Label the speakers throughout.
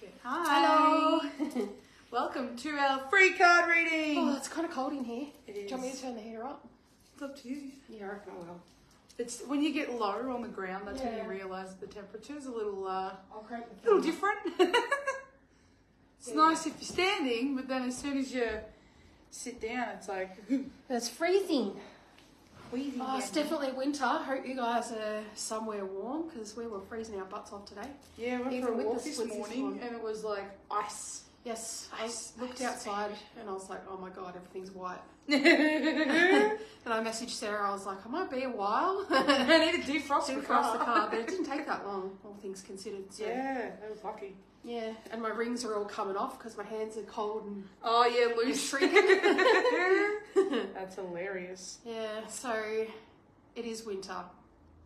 Speaker 1: Okay. Hi.
Speaker 2: Hello.
Speaker 1: Welcome to our free card reading.
Speaker 2: Oh, it's kind of cold in here.
Speaker 1: It
Speaker 2: Do
Speaker 1: is.
Speaker 2: you want me to turn the heater up?
Speaker 1: It's up to you.
Speaker 2: Yeah, I reckon I will.
Speaker 1: It's when you get low on the ground, that's when
Speaker 2: Yeah.
Speaker 1: you realise the temperature's a little
Speaker 2: I'll crank the
Speaker 1: little
Speaker 2: fan
Speaker 1: different. It's
Speaker 2: Yeah.
Speaker 1: nice if you're standing, but then as soon as you sit down, it's like
Speaker 2: up. It's freezing.
Speaker 1: wheezing.
Speaker 2: Oh, it's definitely winter. Hope you guys are somewhere warm because we were freezing our butts off today.
Speaker 1: Yeah, we went
Speaker 2: Even
Speaker 1: for a
Speaker 2: with
Speaker 1: walk
Speaker 2: the
Speaker 1: this
Speaker 2: splits this
Speaker 1: morning,
Speaker 2: morning.
Speaker 1: and it was like ice.
Speaker 2: Yes,
Speaker 1: Ice,
Speaker 2: I looked
Speaker 1: ice.
Speaker 2: outside and I was like, oh my god, everything's white. And I messaged Sarah, I was like, I might be a while.
Speaker 1: I need to defrost the
Speaker 2: Across the
Speaker 1: car.
Speaker 2: car, but it didn't take that long, all things considered. So.
Speaker 1: Yeah, that was lucky.
Speaker 2: Yeah, and my rings are all coming off because my hands are cold and
Speaker 1: Oh yeah, loose.
Speaker 2: shrieking.
Speaker 1: That's hilarious.
Speaker 2: Yeah, so it is winter.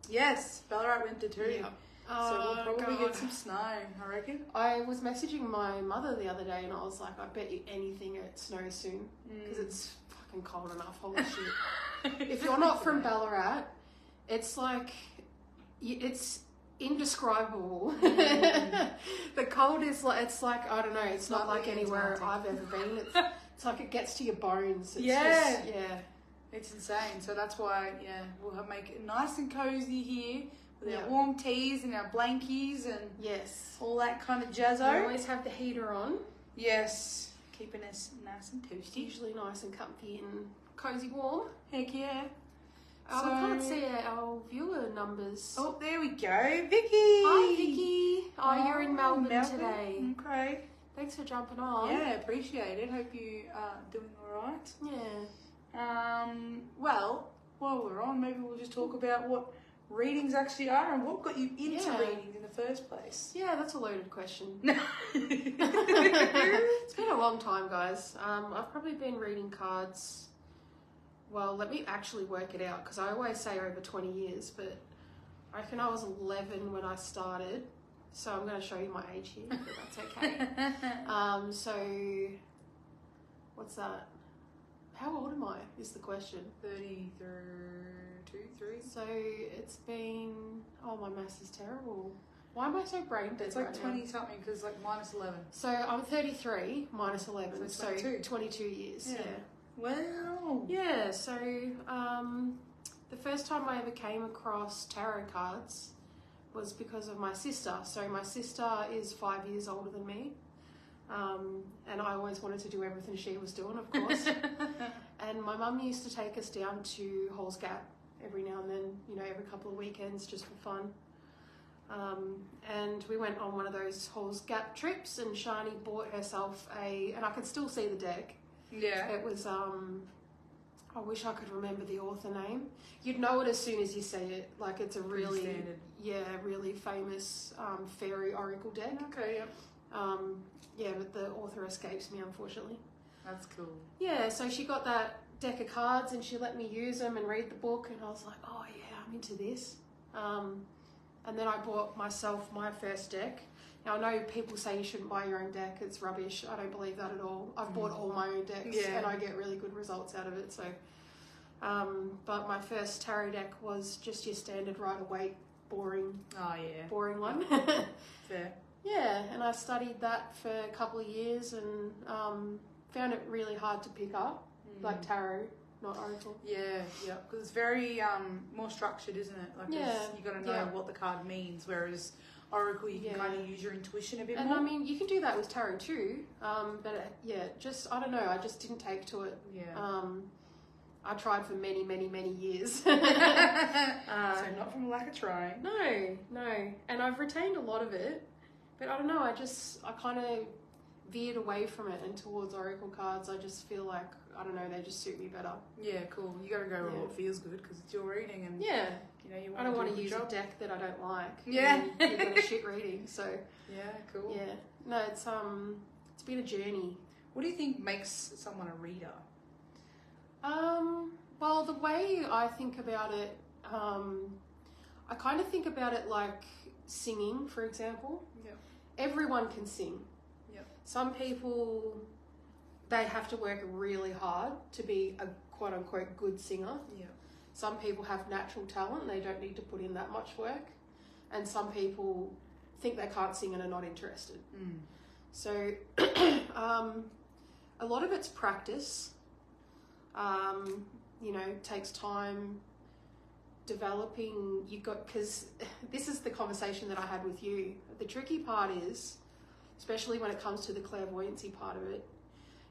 Speaker 1: Yes, Ballarat winter too.
Speaker 2: Yeah.
Speaker 1: So we'll probably
Speaker 2: God.
Speaker 1: get some snow, I reckon.
Speaker 2: I was messaging my mother the other day and I was like, I bet you anything it snows soon because it's fucking cold enough. Holy shit. If you're not from Ballarat, it's like, it's indescribable. The cold is like, it's like, I don't know, it's not like anywhere I've ever been. It's like it gets to your bones. It's
Speaker 1: Yeah.
Speaker 2: just, yeah.
Speaker 1: It's insane. So that's why, we'll make it nice and cozy here with
Speaker 2: Yeah.
Speaker 1: our warm teas and our blankies and
Speaker 2: Yes.
Speaker 1: all that kind of
Speaker 2: I
Speaker 1: jazzo.
Speaker 2: always have the heater on.
Speaker 1: Yes, keeping us nice and
Speaker 2: It's
Speaker 1: toasty.
Speaker 2: usually nice and comfy and cozy warm.
Speaker 1: Heck yeah.
Speaker 2: I can't see our viewer numbers.
Speaker 1: Oh, there we go. Vicky.
Speaker 2: Hi, Vicky. Oh, you're in Melbourne, today.
Speaker 1: Okay.
Speaker 2: Thanks for jumping on.
Speaker 1: Yeah, appreciate it. Hope you are doing all right.
Speaker 2: Yeah.
Speaker 1: Well, while we're on, maybe we'll just talk about what readings actually are and what got you into
Speaker 2: Yeah.
Speaker 1: readings in the first place.
Speaker 2: Yeah, that's a loaded question. It's been a long time, guys. I've probably been reading cards. Well, let me actually work it out because I always say over 20 years, but I reckon I was 11 when I started. So I'm going to show you my age here, but that's okay. So what's that? How old am I is the question.
Speaker 1: 32, 3?
Speaker 2: So it's been, oh, my maths is terrible. Why am I so brain dead
Speaker 1: It's like
Speaker 2: right
Speaker 1: 20
Speaker 2: now?
Speaker 1: something because like minus 11.
Speaker 2: So I'm 33 minus 11,
Speaker 1: So
Speaker 2: so
Speaker 1: 22.
Speaker 2: 22 years.
Speaker 1: Yeah.
Speaker 2: Yeah.
Speaker 1: Wow.
Speaker 2: Yeah, so the first time I ever came across tarot cards was because of my sister. So my sister is 5 years older than me. And I always wanted to do everything she was doing, of course. And my mum used to take us down to Halls Gap every now and then, you know, every couple of weekends just for fun. And we went on one of those Halls Gap trips and Shani bought herself and I can still see the deck.
Speaker 1: Yeah.
Speaker 2: It was, I wish I could remember the author name. You'd know it as soon as you see it. Like it's a really,
Speaker 1: standard.
Speaker 2: really famous fairy oracle deck.
Speaker 1: Okay, yep.
Speaker 2: Yeah, but the author escapes me, unfortunately.
Speaker 1: That's cool.
Speaker 2: Yeah, so she got that deck of cards and she let me use them and read the book and I was like, oh yeah, I'm into this. And then I bought myself my first deck. Now I know people say you shouldn't buy your own deck, it's rubbish. I don't believe that at all. I've bought all my own decks and I get really good results out of it. So, but my first tarot deck was just your standard Rider-Waite boring one.
Speaker 1: Fair.
Speaker 2: Yeah, and I studied that for a couple of years and found it really hard to pick up, like tarot, not oracle.
Speaker 1: Yeah, because it's very more structured, isn't it? Like
Speaker 2: Yeah,
Speaker 1: you got to know what the card means, whereas oracle you can kind of use your intuition a bit
Speaker 2: And
Speaker 1: more.
Speaker 2: I mean, you can do that with tarot too, but just I don't know, I just didn't take to it.
Speaker 1: Yeah.
Speaker 2: I tried for many, many, many years.
Speaker 1: So not from a lack of trying.
Speaker 2: No, and I've retained a lot of it, but I don't know, I kind of veered away from it and towards oracle cards. I just feel like, I don't know, they just suit me better.
Speaker 1: Yeah, cool. You got to go where it feels good because it's your reading and you know you want
Speaker 2: I don't want
Speaker 1: to
Speaker 2: to use
Speaker 1: job.
Speaker 2: a deck that I don't like.
Speaker 1: Yeah.
Speaker 2: And you get a shit reading. So
Speaker 1: Yeah, cool.
Speaker 2: yeah, no, it's been a journey.
Speaker 1: What do you think makes someone a reader?
Speaker 2: Well, the way I think about it, I kind of think about it like singing, for example.
Speaker 1: Yeah.
Speaker 2: Everyone can sing.
Speaker 1: Yeah.
Speaker 2: Some people, they have to work really hard to be a quote unquote good singer.
Speaker 1: Yeah.
Speaker 2: Some people have natural talent and they don't need to put in that much work. And some people think they can't sing and are not interested. So a lot of it's practice. You know, takes time developing. Because this is the conversation that I had with you. The tricky part is, especially when it comes to the clairvoyancy part of it,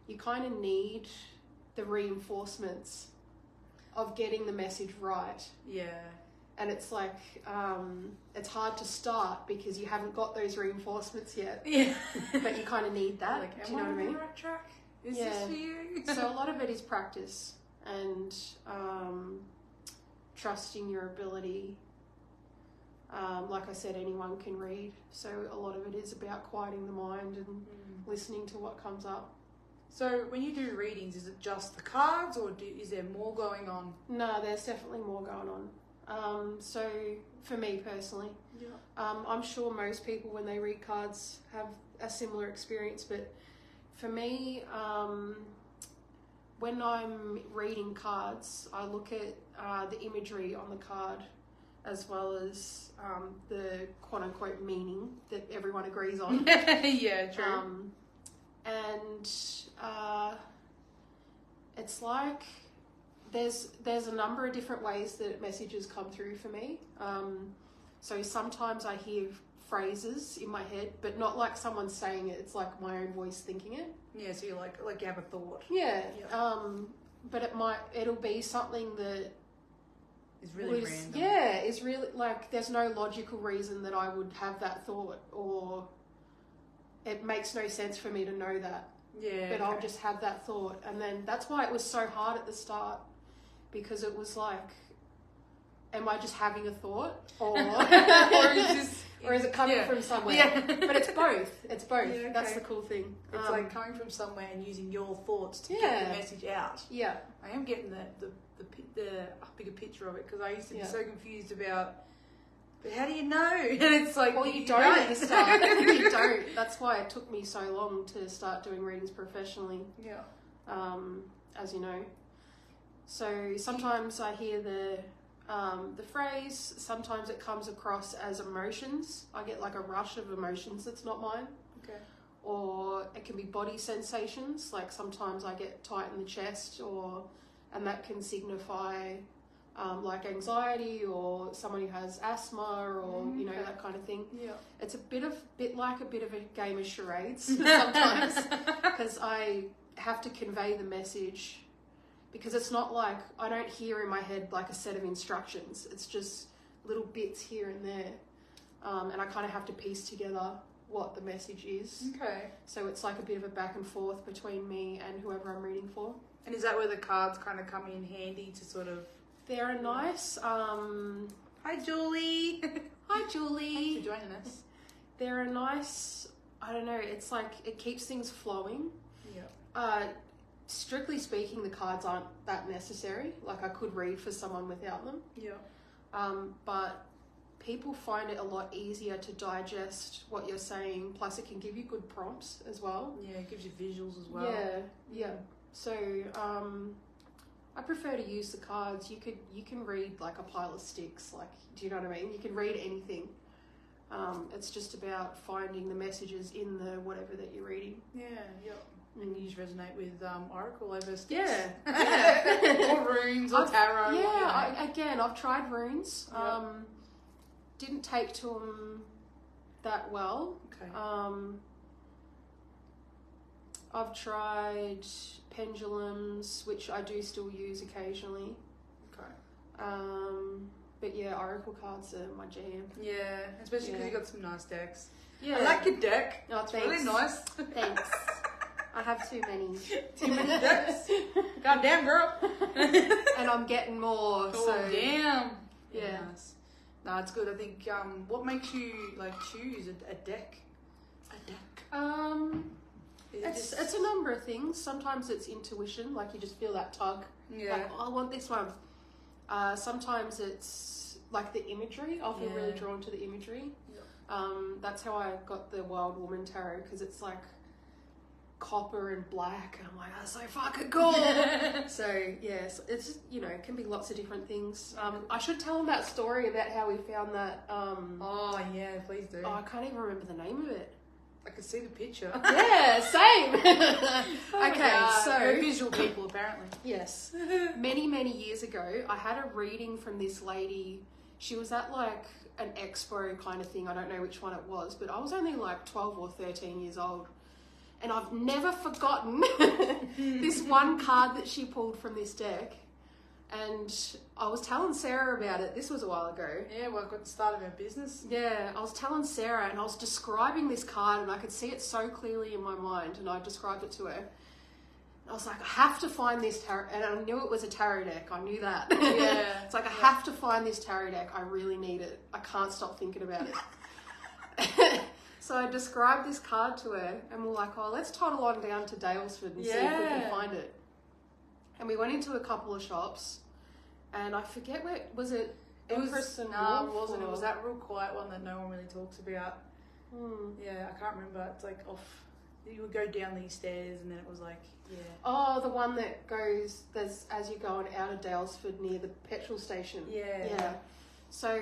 Speaker 2: you kind of need the reinforcements of getting the message right.
Speaker 1: Yeah.
Speaker 2: And it's like, it's hard to start because you haven't got those reinforcements yet.
Speaker 1: Yeah.
Speaker 2: But you kind of need that.
Speaker 1: Like,
Speaker 2: do you know what I mean?
Speaker 1: on the right track? Is this for you?
Speaker 2: So a lot of it is practice and trusting your ability. Like I said, anyone can read. So a lot of it is about quieting the mind and listening to what comes up.
Speaker 1: So when you do readings, is it just the cards or is there more going on?
Speaker 2: No, there's definitely more going on. So for me personally, I'm sure most people when they read cards have a similar experience, but for me, when I'm reading cards, I look at the imagery on the card as well as the quote-unquote meaning that everyone agrees on.
Speaker 1: Yeah, true.
Speaker 2: And it's like there's a number of different ways that messages come through for me. So sometimes I hear phrases in my head, but not like someone saying it. It's like my own voice thinking it.
Speaker 1: Yeah, so you like you have a thought.
Speaker 2: Yeah. But it'll be something that
Speaker 1: is really random.
Speaker 2: Yeah, is really like there's no logical reason that I would have that thought, or it makes no sense for me to know that.
Speaker 1: Yeah.
Speaker 2: But I'll just have that thought, and then that's why it was so hard at the start, because it was like, am I just having a thought, or or is it coming from somewhere?
Speaker 1: Yeah.
Speaker 2: But it's both. It's both.
Speaker 1: Yeah, okay.
Speaker 2: That's the cool thing.
Speaker 1: It's like coming from somewhere and using your thoughts to get the message out.
Speaker 2: Yeah.
Speaker 1: I am getting the bigger picture of it, because I used to be so confused about, but how do you know? And it's like,
Speaker 2: well, you don't at the start. You don't. That's why it took me so long to start doing readings professionally.
Speaker 1: Yeah.
Speaker 2: As you know. So sometimes I hear the phrase, sometimes it comes across as emotions. I get like a rush of emotions that's not mine.
Speaker 1: Okay.
Speaker 2: Or it can be body sensations, like sometimes I get tight in the chest, and that can signify like anxiety or someone who has asthma or you know, that kind of thing. Yeah. It's a bit like a game of charades sometimes, because I have to convey the message. Because it's not like, I don't hear in my head like a set of instructions. It's just little bits here and there. And I kind of have to piece together what the message is. Okay. So it's like a bit of a back and forth between me and whoever I'm reading for.
Speaker 1: And is that where the cards kind of come in handy to sort of...
Speaker 2: They're a nice...
Speaker 1: Hi, Julie.
Speaker 2: Hi, Julie.
Speaker 1: Thanks for joining us.
Speaker 2: They're a nice... I don't know, it's like it keeps things flowing. Yeah. Strictly speaking, the cards aren't that necessary. Like, I could read for someone without them. Yeah. But people find it a lot easier to digest what you're saying. Plus, it can give you good prompts as well.
Speaker 1: Yeah, it gives you visuals as well.
Speaker 2: Yeah. So, I prefer to use the cards. You can read like a pile of sticks. Like, do you know what I mean? You can read anything. It's just about finding the messages in the whatever that you're reading.
Speaker 1: Yeah. And you just resonate with Oracle over sticks.
Speaker 2: Yeah.
Speaker 1: Or runes or tarot.
Speaker 2: Again, I've tried runes. Didn't take to them that well. Okay. I've tried pendulums, which I do still use occasionally. Okay. But yeah, Oracle cards are my jam. Yeah,
Speaker 1: especially because you've got some nice decks.
Speaker 2: Yeah.
Speaker 1: I like your deck.
Speaker 2: Oh,
Speaker 1: it's really nice.
Speaker 2: Thanks. I have too many.
Speaker 1: Too many decks? Goddamn, girl.
Speaker 2: And I'm getting more.
Speaker 1: Oh,
Speaker 2: so
Speaker 1: damn.
Speaker 2: Yeah.
Speaker 1: Nice. No, it's good. I think, what makes you, like, choose a deck? A deck?
Speaker 2: It's a number of things. Sometimes it's intuition, like you just feel that tug. Yeah. Like, oh, I want this one. Sometimes it's like the imagery. I feel really drawn to the imagery. Yeah. That's how I got the Wild Woman Tarot, because it's like copper and black, and I'm like, that's so fucking cool. So yes, it's, you know, it can be lots of different things. I should tell them that story about how we found that.
Speaker 1: Oh yeah, please do.
Speaker 2: Oh, I can't even remember the name of it.
Speaker 1: I can see the picture.
Speaker 2: Yeah, same. Okay, so
Speaker 1: we're visual people apparently.
Speaker 2: Yes. Many, many years ago, I had a reading from this lady. She was at like an expo kind of thing. I don't know which one it was, but I was only like 12 or 13 years old. And I've never forgotten this one card that she pulled from this deck. And I was telling Sarah about it. This was a while ago.
Speaker 1: Yeah, well, I got the start of our business.
Speaker 2: Yeah, I was telling Sarah and I was describing this card and I could see it so clearly in my mind, and I described it to her. I was like, I have to find this tarot, and I knew it was a tarot deck. I knew that.
Speaker 1: Yeah.
Speaker 2: It's like, I have to find this tarot deck. I really need it. I can't stop thinking about it. So I described this card to her, and we're like, oh, let's toddle on down to Dalesford and see if we can find it. And we went into a couple of shops, and I forget where, was it?
Speaker 1: It was,
Speaker 2: Empress and
Speaker 1: no,
Speaker 2: Wolf,
Speaker 1: it wasn't.
Speaker 2: or-
Speaker 1: It was that real quiet one that no one really talks about.
Speaker 2: Hmm.
Speaker 1: Yeah, I can't remember. It's like off. You would go down these stairs, and then it was like, yeah.
Speaker 2: Oh, the one that goes, there's as you're going out of Dalesford near the petrol station.
Speaker 1: Yeah.
Speaker 2: Yeah. So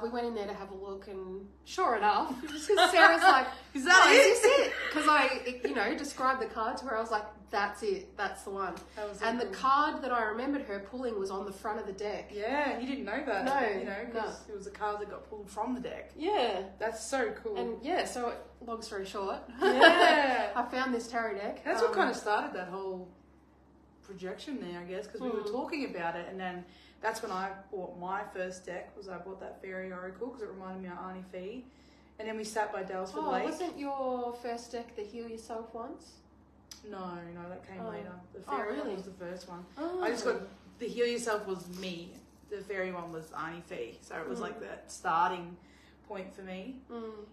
Speaker 2: we went in there to have a look, and sure enough, Sarah's like,
Speaker 1: Is that
Speaker 2: is this it? Because I, described the card to her. I was like, that's it. That's the one.
Speaker 1: That was
Speaker 2: And
Speaker 1: cool.
Speaker 2: the card that I remembered her pulling was on the front of the deck.
Speaker 1: Yeah, and you didn't know that.
Speaker 2: No,
Speaker 1: because it was a card that got pulled from the deck.
Speaker 2: Yeah.
Speaker 1: That's so cool.
Speaker 2: And yeah, so long story short,
Speaker 1: Yeah.
Speaker 2: I found this tarot deck.
Speaker 1: That's what kind of started that whole projection there, I guess, because we were talking about it, and then that's when I bought my first deck. I bought that Fairy Oracle because it reminded me of Auntie Fee, and then we sat by Dalesford Lake.
Speaker 2: Wasn't your first deck the Heal Yourself ones?
Speaker 1: No, that came later. The
Speaker 2: Oh,
Speaker 1: Fairy
Speaker 2: really?
Speaker 1: one was the first one.
Speaker 2: Oh.
Speaker 1: I just got the Heal Yourself was me. The Fairy one was Auntie Fee, so it was like that starting point for me.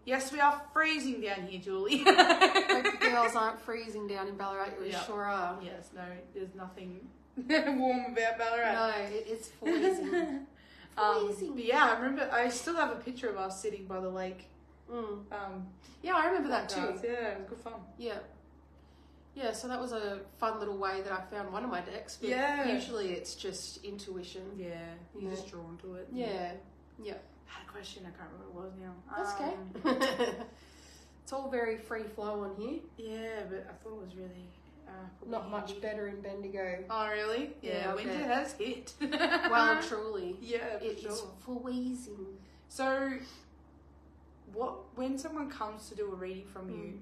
Speaker 1: Yes, we are freezing down here, Julie.
Speaker 2: Hope the girls aren't freezing down in Ballarat. We sure are.
Speaker 1: Yes, no, there's nothing warm about Ballarat.
Speaker 2: No, it is freezing. Freezing.
Speaker 1: But yeah, I remember. I still have a picture of us sitting by the lake.
Speaker 2: Yeah, I remember that too.
Speaker 1: Yeah, it was good fun.
Speaker 2: Yeah. Yeah, so that was a fun little way that I found one of my decks. But
Speaker 1: Yeah.
Speaker 2: usually it's just intuition.
Speaker 1: Yeah, you're
Speaker 2: Yeah.
Speaker 1: just drawn to it.
Speaker 2: Yeah. Yeah.
Speaker 1: I had a question. I can't remember what it was now.
Speaker 2: That's okay. It's all very free flow on here.
Speaker 1: Yeah, but I thought it was really
Speaker 2: Not much better in Bendigo.
Speaker 1: Oh, really?
Speaker 2: Yeah, I
Speaker 1: winter
Speaker 2: bet.
Speaker 1: has hit.
Speaker 2: Well, truly.
Speaker 1: Yeah, for
Speaker 2: It
Speaker 1: sure.
Speaker 2: is freezing.
Speaker 1: So, when someone comes to do a reading from you,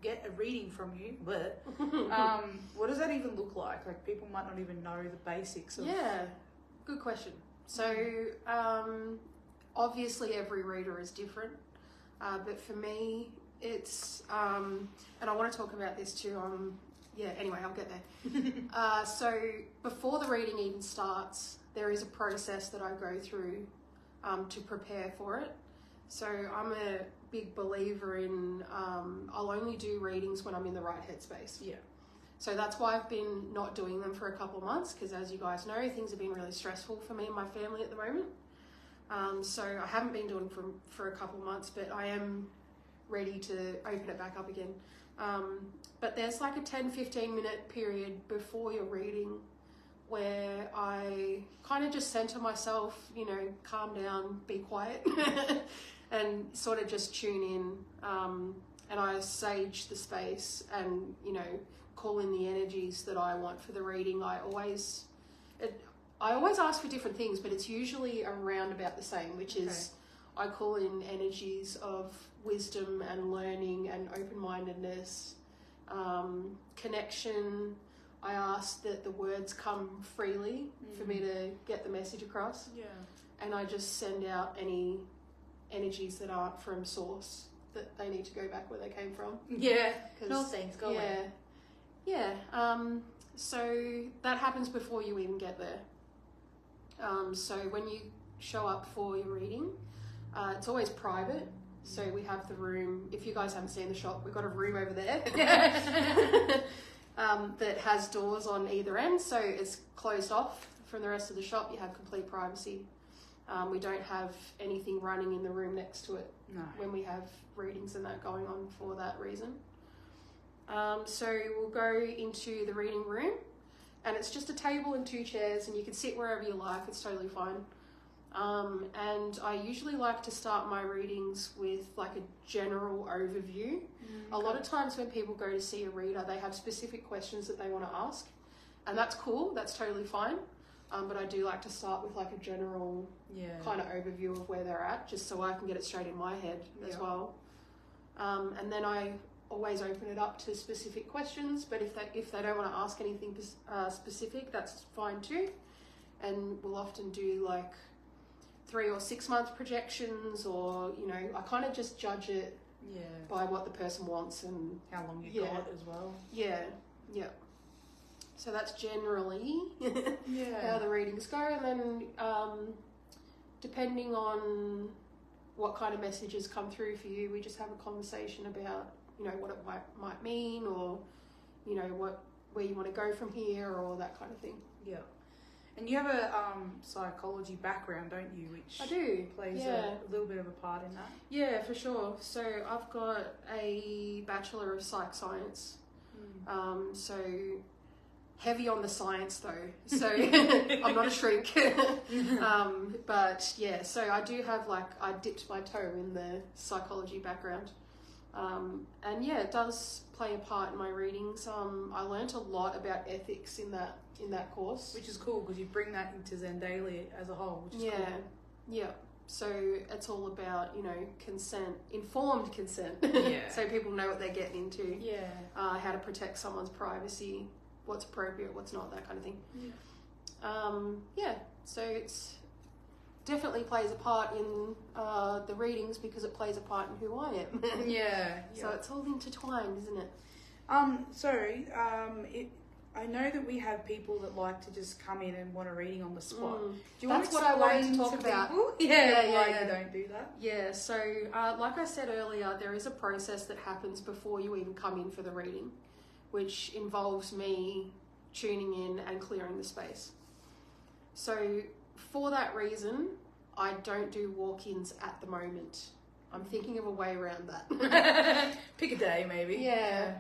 Speaker 1: get a reading from you, but what does that even look like? Like, people might not even know the basics of.
Speaker 2: Yeah, good question. So, obviously every reader is different, but for me, it's, and I want to talk about this too, anyway, I'll get there. So, before the reading even starts, there is a process that I go through to prepare for it. So, I'm a big believer in, I'll only do readings when I'm in the right headspace.
Speaker 1: Yeah.
Speaker 2: So that's why I've been not doing them for a couple of months, because as you guys know, things have been really stressful for me and my family at the moment. So I haven't been doing them for a couple of months, but I am ready to open it back up again. But there's like a 10-15 minute period before your reading where I kind of just center myself, calm down, be quiet, and sort of just tune in. And I sage the space and, call in the energies that I want for the reading. I always ask for different things, but it's usually around about the same, which is I call in energies of wisdom and learning and open-mindedness, connection. I ask that the words come freely for me to get the message across. Yeah. And I just send out any energies that aren't from source, that they need to go back where they came from.
Speaker 1: Yeah. No thanks, go away.
Speaker 2: Yeah. So that happens before you even get there. So when you show up for your reading, it's always private. So we have the room. If you guys haven't seen the shop, we've got a room over there that has doors on either end. So it's closed off from the rest of the shop. You have complete privacy. We don't have anything running in the room next to it when we have readings and that going on for that reason. So we'll go into the reading room, and it's just a table and 2 chairs, and you can sit wherever you like. It's totally fine. And I usually like to start my readings with like a general overview. A lot of times when people go to see a reader, they have specific questions that they want to ask, and that's cool. That's totally fine. But I do like to start with like a general kind of overview of where they're at, just so I can get it straight in my head as well. And then I always open it up to specific questions, but if they don't want to ask anything specific, that's fine too. And we'll often do like 3 or 6 month projections, or I kind of just judge it by what the person wants and
Speaker 1: how long you got as well.
Speaker 2: So that's generally how the readings go. And then depending on what kind of messages come through for you, we just have a conversation about what it might mean, or where you want to go from here, or that kind of thing.
Speaker 1: Yeah. And you have a psychology background, don't you? Which
Speaker 2: I do.
Speaker 1: Plays a little bit of a part in that.
Speaker 2: Yeah, for sure. So I've got a Bachelor of Psych Science. So heavy on the science though. So I'm not a shrink. But yeah, so I do have I dipped my toe in the psychology background. And yeah, it does play a part in my readings. I learnt a lot about ethics in that course,
Speaker 1: which is cool because you bring that into Zen Daily as a whole, which is cool.
Speaker 2: Yeah. So it's all about consent, informed consent. So people know what they're getting into. How to protect someone's privacy, what's appropriate, what's not, that kind of thing. So it's definitely plays a part in the readings because it plays a part in who I am. So it's all intertwined, isn't it?
Speaker 1: I know that we have people that like to just come in and want a reading on the spot. Do you
Speaker 2: That's
Speaker 1: want
Speaker 2: what I wanted to talk about.
Speaker 1: Why you don't do that?
Speaker 2: Yeah, so like I said earlier, there is a process that happens before you even come in for the reading, which involves me tuning in and clearing the space. So for that reason, I don't do walk-ins at the moment. I'm thinking of a way around that.
Speaker 1: Pick a day, maybe.
Speaker 2: Yeah.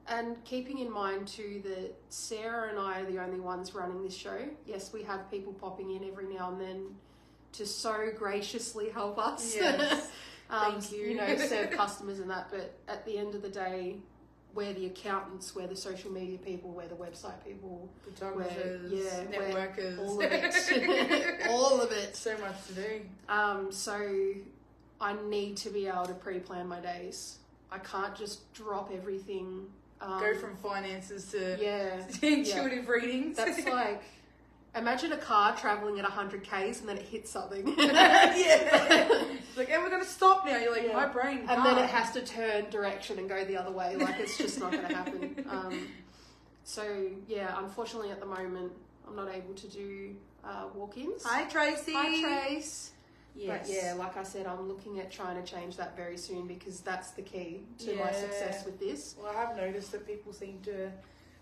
Speaker 2: And keeping in mind too that Sarah and I are the only ones running this show. Yes, we have people popping in every now and then to so graciously help us.
Speaker 1: Yes. Thank you.
Speaker 2: Serve customers and that. But at the end of the day, we're the accountants, we're the social media people, we're the website people,
Speaker 1: photographers, networkers,
Speaker 2: all of it. All of it.
Speaker 1: So much to do.
Speaker 2: So I need to be able to pre-plan my days. I can't just drop everything.
Speaker 1: Go from finances to intuitive readings.
Speaker 2: That's like, imagine a car traveling at 100 k's and then it hits something.
Speaker 1: It's like, and we're going to stop now. You're like, my brain can't.
Speaker 2: And then it has to turn direction and go the other way. Like, it's just not going to happen. Unfortunately at the moment, I'm not able to do walk-ins.
Speaker 1: Hi, Tracy.
Speaker 2: Hi, Trace.
Speaker 1: Yes.
Speaker 2: But yeah, like I said, I'm looking at trying to change that very soon because that's the key to my success with this.
Speaker 1: Well, I have noticed that people seem to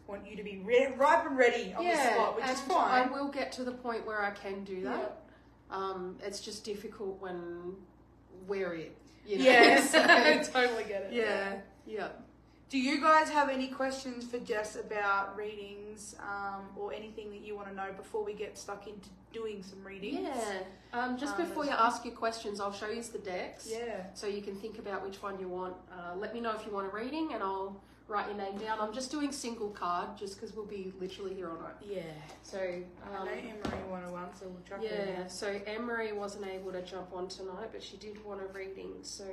Speaker 1: want you to be ripe and ready on the spot, which is fine.
Speaker 2: I will get to the point where I can do that. It's just difficult when we're it.
Speaker 1: Yes, I totally get it.
Speaker 2: Yeah.
Speaker 1: Do you guys have any questions for Jess about readings or anything that you want to know before we get stuck into doing some readings?
Speaker 2: Just before you ask your questions, I'll show you the decks.
Speaker 1: Yeah.
Speaker 2: So you can think about which one you want. Let me know if you want a reading and I'll write your name down. I'm just doing single card just because we'll be literally here all night.
Speaker 1: Yeah.
Speaker 2: So
Speaker 1: I know Emery wanted one, so we'll chuck her in.
Speaker 2: So Emery wasn't able to jump on tonight, but she did want a reading. So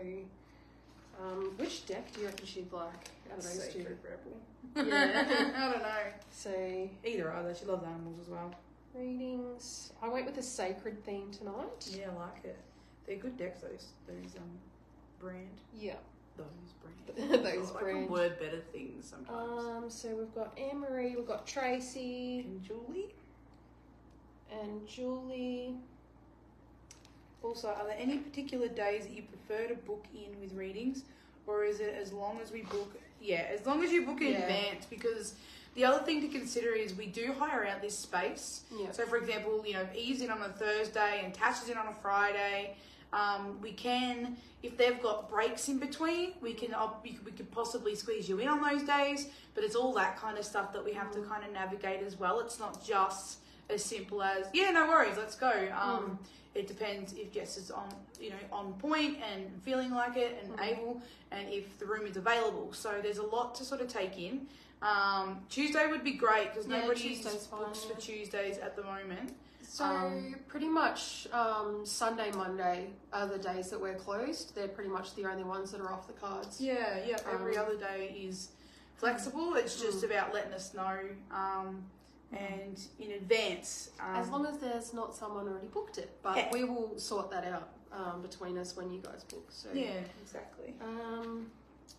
Speaker 2: which deck do you reckon she'd like out of those two?
Speaker 1: Rebel. Yeah. I don't know.
Speaker 2: So
Speaker 1: either either. She loves animals as well.
Speaker 2: Readings. I went with a sacred theme tonight.
Speaker 1: Yeah, I like it. They're good decks. Those brand.
Speaker 2: Yeah.
Speaker 1: Those brand.
Speaker 2: Those brand.
Speaker 1: I can word better things sometimes.
Speaker 2: So we've got Emery, we've got Tracy
Speaker 1: and Julie. Also, are there any particular days that you prefer to book in with readings, or is it as long as we book? Yeah, as long as you book in advance, because the other thing to consider is we do hire out this space.
Speaker 2: Yeah.
Speaker 1: So, for example, Eve's in on a Thursday and Tash is in on a Friday. We can, if they've got breaks in between, we could possibly squeeze you in on those days. But it's all that kind of stuff that we have to kind of navigate as well. It's not just as simple as, yeah, no worries, let's go. It depends if Jess is on point and feeling like it and able, and if the room is available. So there's a lot to sort of take in. Tuesday would be great because nobody's booked for Tuesdays at the moment.
Speaker 2: So pretty much Sunday, Monday are the days that we're closed. They're pretty much the only ones that are off the cards.
Speaker 1: Yeah. Every other day is flexible. It's just about letting us know and in advance.
Speaker 2: As long as there's not someone already booked it. But we will sort that out between us when you guys book. So
Speaker 1: yeah, exactly.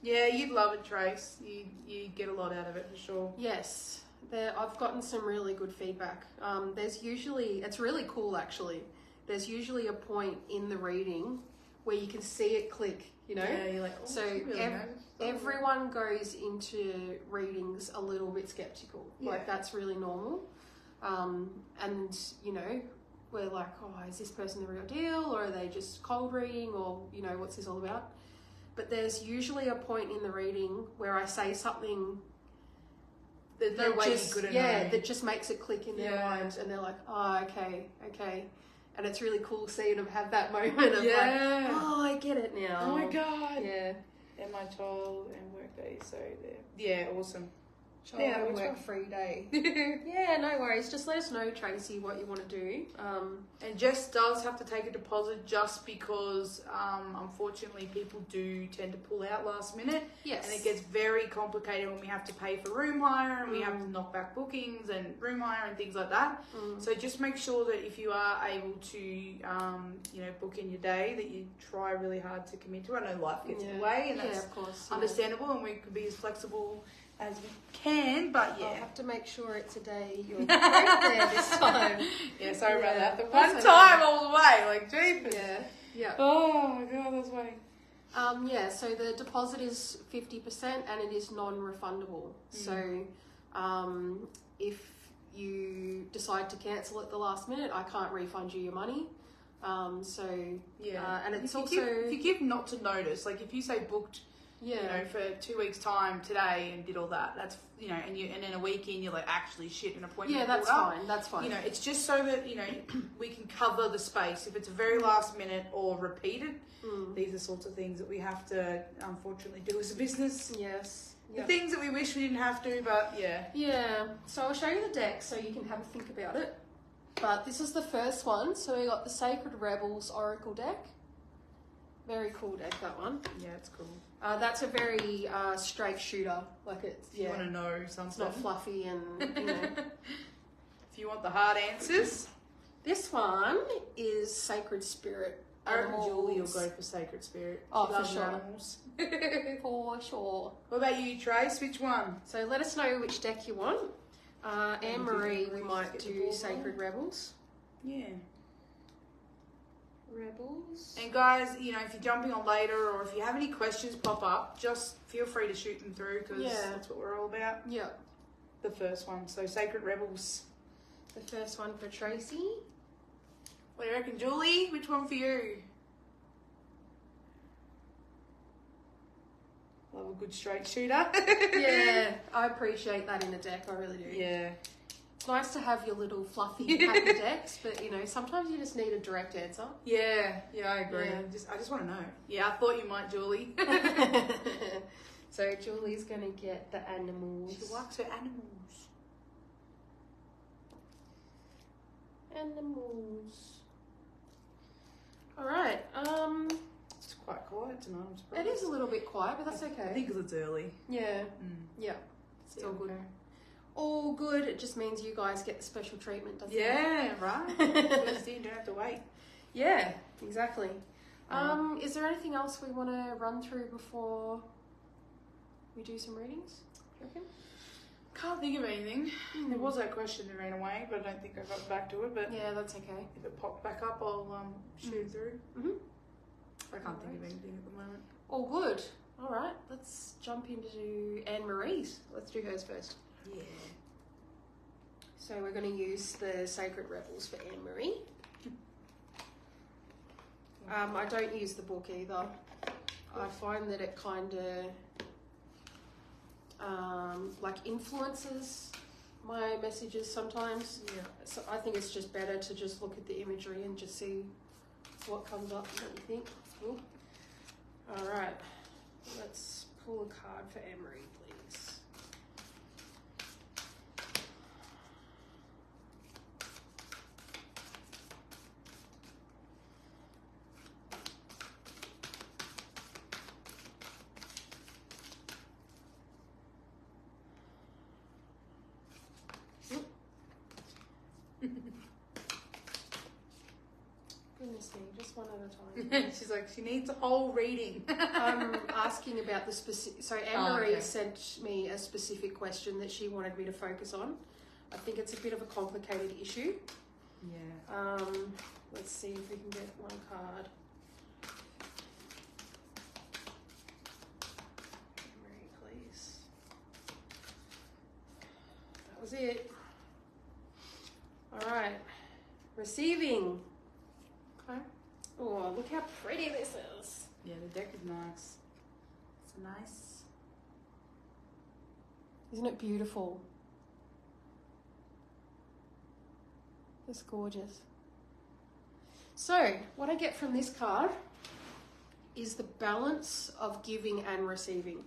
Speaker 1: Yeah, you'd love it, Trace. You get a lot out of it for sure.
Speaker 2: Yes. I've gotten some really good feedback. There's usually, it's really cool actually, there's usually a point in the reading where you can see it click, you know?
Speaker 1: Yeah, you're like, oh,
Speaker 2: so
Speaker 1: really
Speaker 2: everyone goes into readings a little bit skeptical.
Speaker 1: Yeah.
Speaker 2: Like that's really normal. And, you know, we're like, oh, is this person the real deal, or are they just cold reading, or, you know, what's this all about? But there's usually a point in the reading where I say something that just makes it click in their mind, and they're like, oh, okay. And it's really cool seeing them have that moment of like, oh, I get it now.
Speaker 1: Oh my God.
Speaker 2: Yeah.
Speaker 1: And my child and work day, so yeah, awesome.
Speaker 2: Child and work free day. Yeah, no worries. Just let us know, Tracy, what you want to do.
Speaker 1: And Jess does have to take a deposit just because, unfortunately, people do tend to pull out last minute.
Speaker 2: Yes.
Speaker 1: And it gets very complicated when we have to pay for room hire and we have to knock back bookings and room hire and things like that. So just make sure that if you are able to, book in your day, that you try really hard to commit to it. I know life gets in the way, and that's
Speaker 2: of course,
Speaker 1: understandable, and we could be as flexible as we can, but yeah.
Speaker 2: I'll have to make sure it's a day you're right there this time.
Speaker 1: Yeah, sorry about that. The one time all the way, like, jeepers.
Speaker 2: Yeah.
Speaker 1: Oh my God, that's funny.
Speaker 2: So the deposit is 50% and it is non-refundable. So if you decide to cancel at the last minute, I can't refund you your money. And it's
Speaker 1: if you give not to notice, like if you say booked, for 2 weeks time today and did all that, that's, and in a weekend you're like, actually shit, an appointment.
Speaker 2: Yeah, that's fine.
Speaker 1: It's just so that, we can cover the space. If it's very last minute or repeated, these are sorts of things that we have to unfortunately do as a business.
Speaker 2: Yes.
Speaker 1: The things that we wish we didn't have to, but yeah.
Speaker 2: Yeah. So I'll show you the deck so you can have a think about it. But this is the first one. So we got the Sacred Rebels Oracle deck. Very cool deck, that one.
Speaker 1: Yeah, it's cool.
Speaker 2: That's a very straight shooter. Like it's,
Speaker 1: you want to know something.
Speaker 2: It's not fluffy and,
Speaker 1: If you want the hard answers.
Speaker 2: This one is Sacred Spirit.
Speaker 1: I reckon Julie will go for Sacred Spirit.
Speaker 2: Oh,
Speaker 1: she loves
Speaker 2: for sure.
Speaker 1: Animals.
Speaker 2: For sure.
Speaker 1: What about you, Trace? Which one?
Speaker 2: So let us know which deck you want. Anne-Marie, we might do Sacred Rebels.
Speaker 1: Yeah.
Speaker 2: Rebels.
Speaker 1: And guys, if you're jumping on later or if you have any questions pop up, just feel free to shoot them through because that's what we're all about.
Speaker 2: Yeah.
Speaker 1: The first one. So Sacred Rebels.
Speaker 2: The first one for Tracy.
Speaker 1: What do you reckon, Julie? Which one for you? Love a good straight shooter.
Speaker 2: Yeah, I appreciate that in a deck. I really do.
Speaker 1: Yeah.
Speaker 2: It's nice to have your little fluffy happy decks, but sometimes you just need a direct answer.
Speaker 1: Yeah, I agree.
Speaker 2: Yeah.
Speaker 1: I just want to know. Yeah, I thought you might, Julie.
Speaker 2: So Julie's going to get the animals.
Speaker 1: She likes her animals.
Speaker 2: Animals. All right.
Speaker 1: It's quite quiet tonight. I'm surprised.
Speaker 2: It is a little bit quiet, but that's okay.
Speaker 1: I think because it's early.
Speaker 2: Yeah. Yeah. It's all good. Okay. All good. It just means you guys get the special treatment, doesn't it?
Speaker 1: Yeah, right. First in, don't have to wait.
Speaker 2: Yeah, exactly. Is there anything else we want to run through before we do some readings? Do you reckon?
Speaker 1: Can't think of anything. There was that question that ran away, but I don't think I got back to it. But
Speaker 2: yeah, that's okay.
Speaker 1: If it popped back up, I'll shoot it through. I can't think of anything at the moment.
Speaker 2: All good. All right, let's jump into Anne-Marie's. Let's do hers first.
Speaker 1: Yeah.
Speaker 2: So we're going to use the Sacred Rebels for Anne-Marie. I don't use the book either. I find that it kind of influences my messages sometimes.
Speaker 1: Yeah.
Speaker 2: So I think it's just better to just look at the imagery and just see what comes up and what you think. Cool. All right, let's pull a card for Emery, please. Goodness me, just one at a time.
Speaker 1: She's like, she needs a whole reading.
Speaker 2: I'm asking about the specific. So Anne-Marie
Speaker 1: okay.
Speaker 2: sent me a specific question that she wanted me to focus on. I think it's a bit of a complicated issue.
Speaker 1: Yeah.
Speaker 2: Let's see if we can get one card. Anne-Marie, please. That was it. All right. Receiving. Okay. Oh, look how pretty this is.
Speaker 1: Yeah, the deck is nice. It's nice.
Speaker 2: Isn't it beautiful? It's gorgeous. So, what I get from this card is the balance of giving and receiving.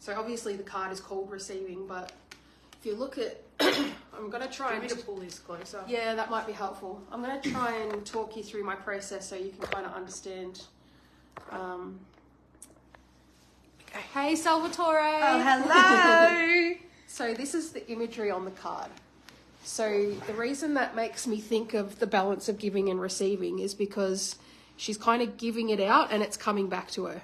Speaker 2: So obviously the card is called receiving, but if you look at, I'm going to try
Speaker 1: Do you
Speaker 2: and...
Speaker 1: want me to pull this closer?
Speaker 2: Yeah, that might be helpful. I'm going to try and talk you through my process so you can kind of understand. Hey, Salvatore.
Speaker 1: Oh, hello.
Speaker 2: So this is the imagery on the card. So the reason that makes me think of the balance of giving and receiving is because she's kind of giving it out and it's coming back to her.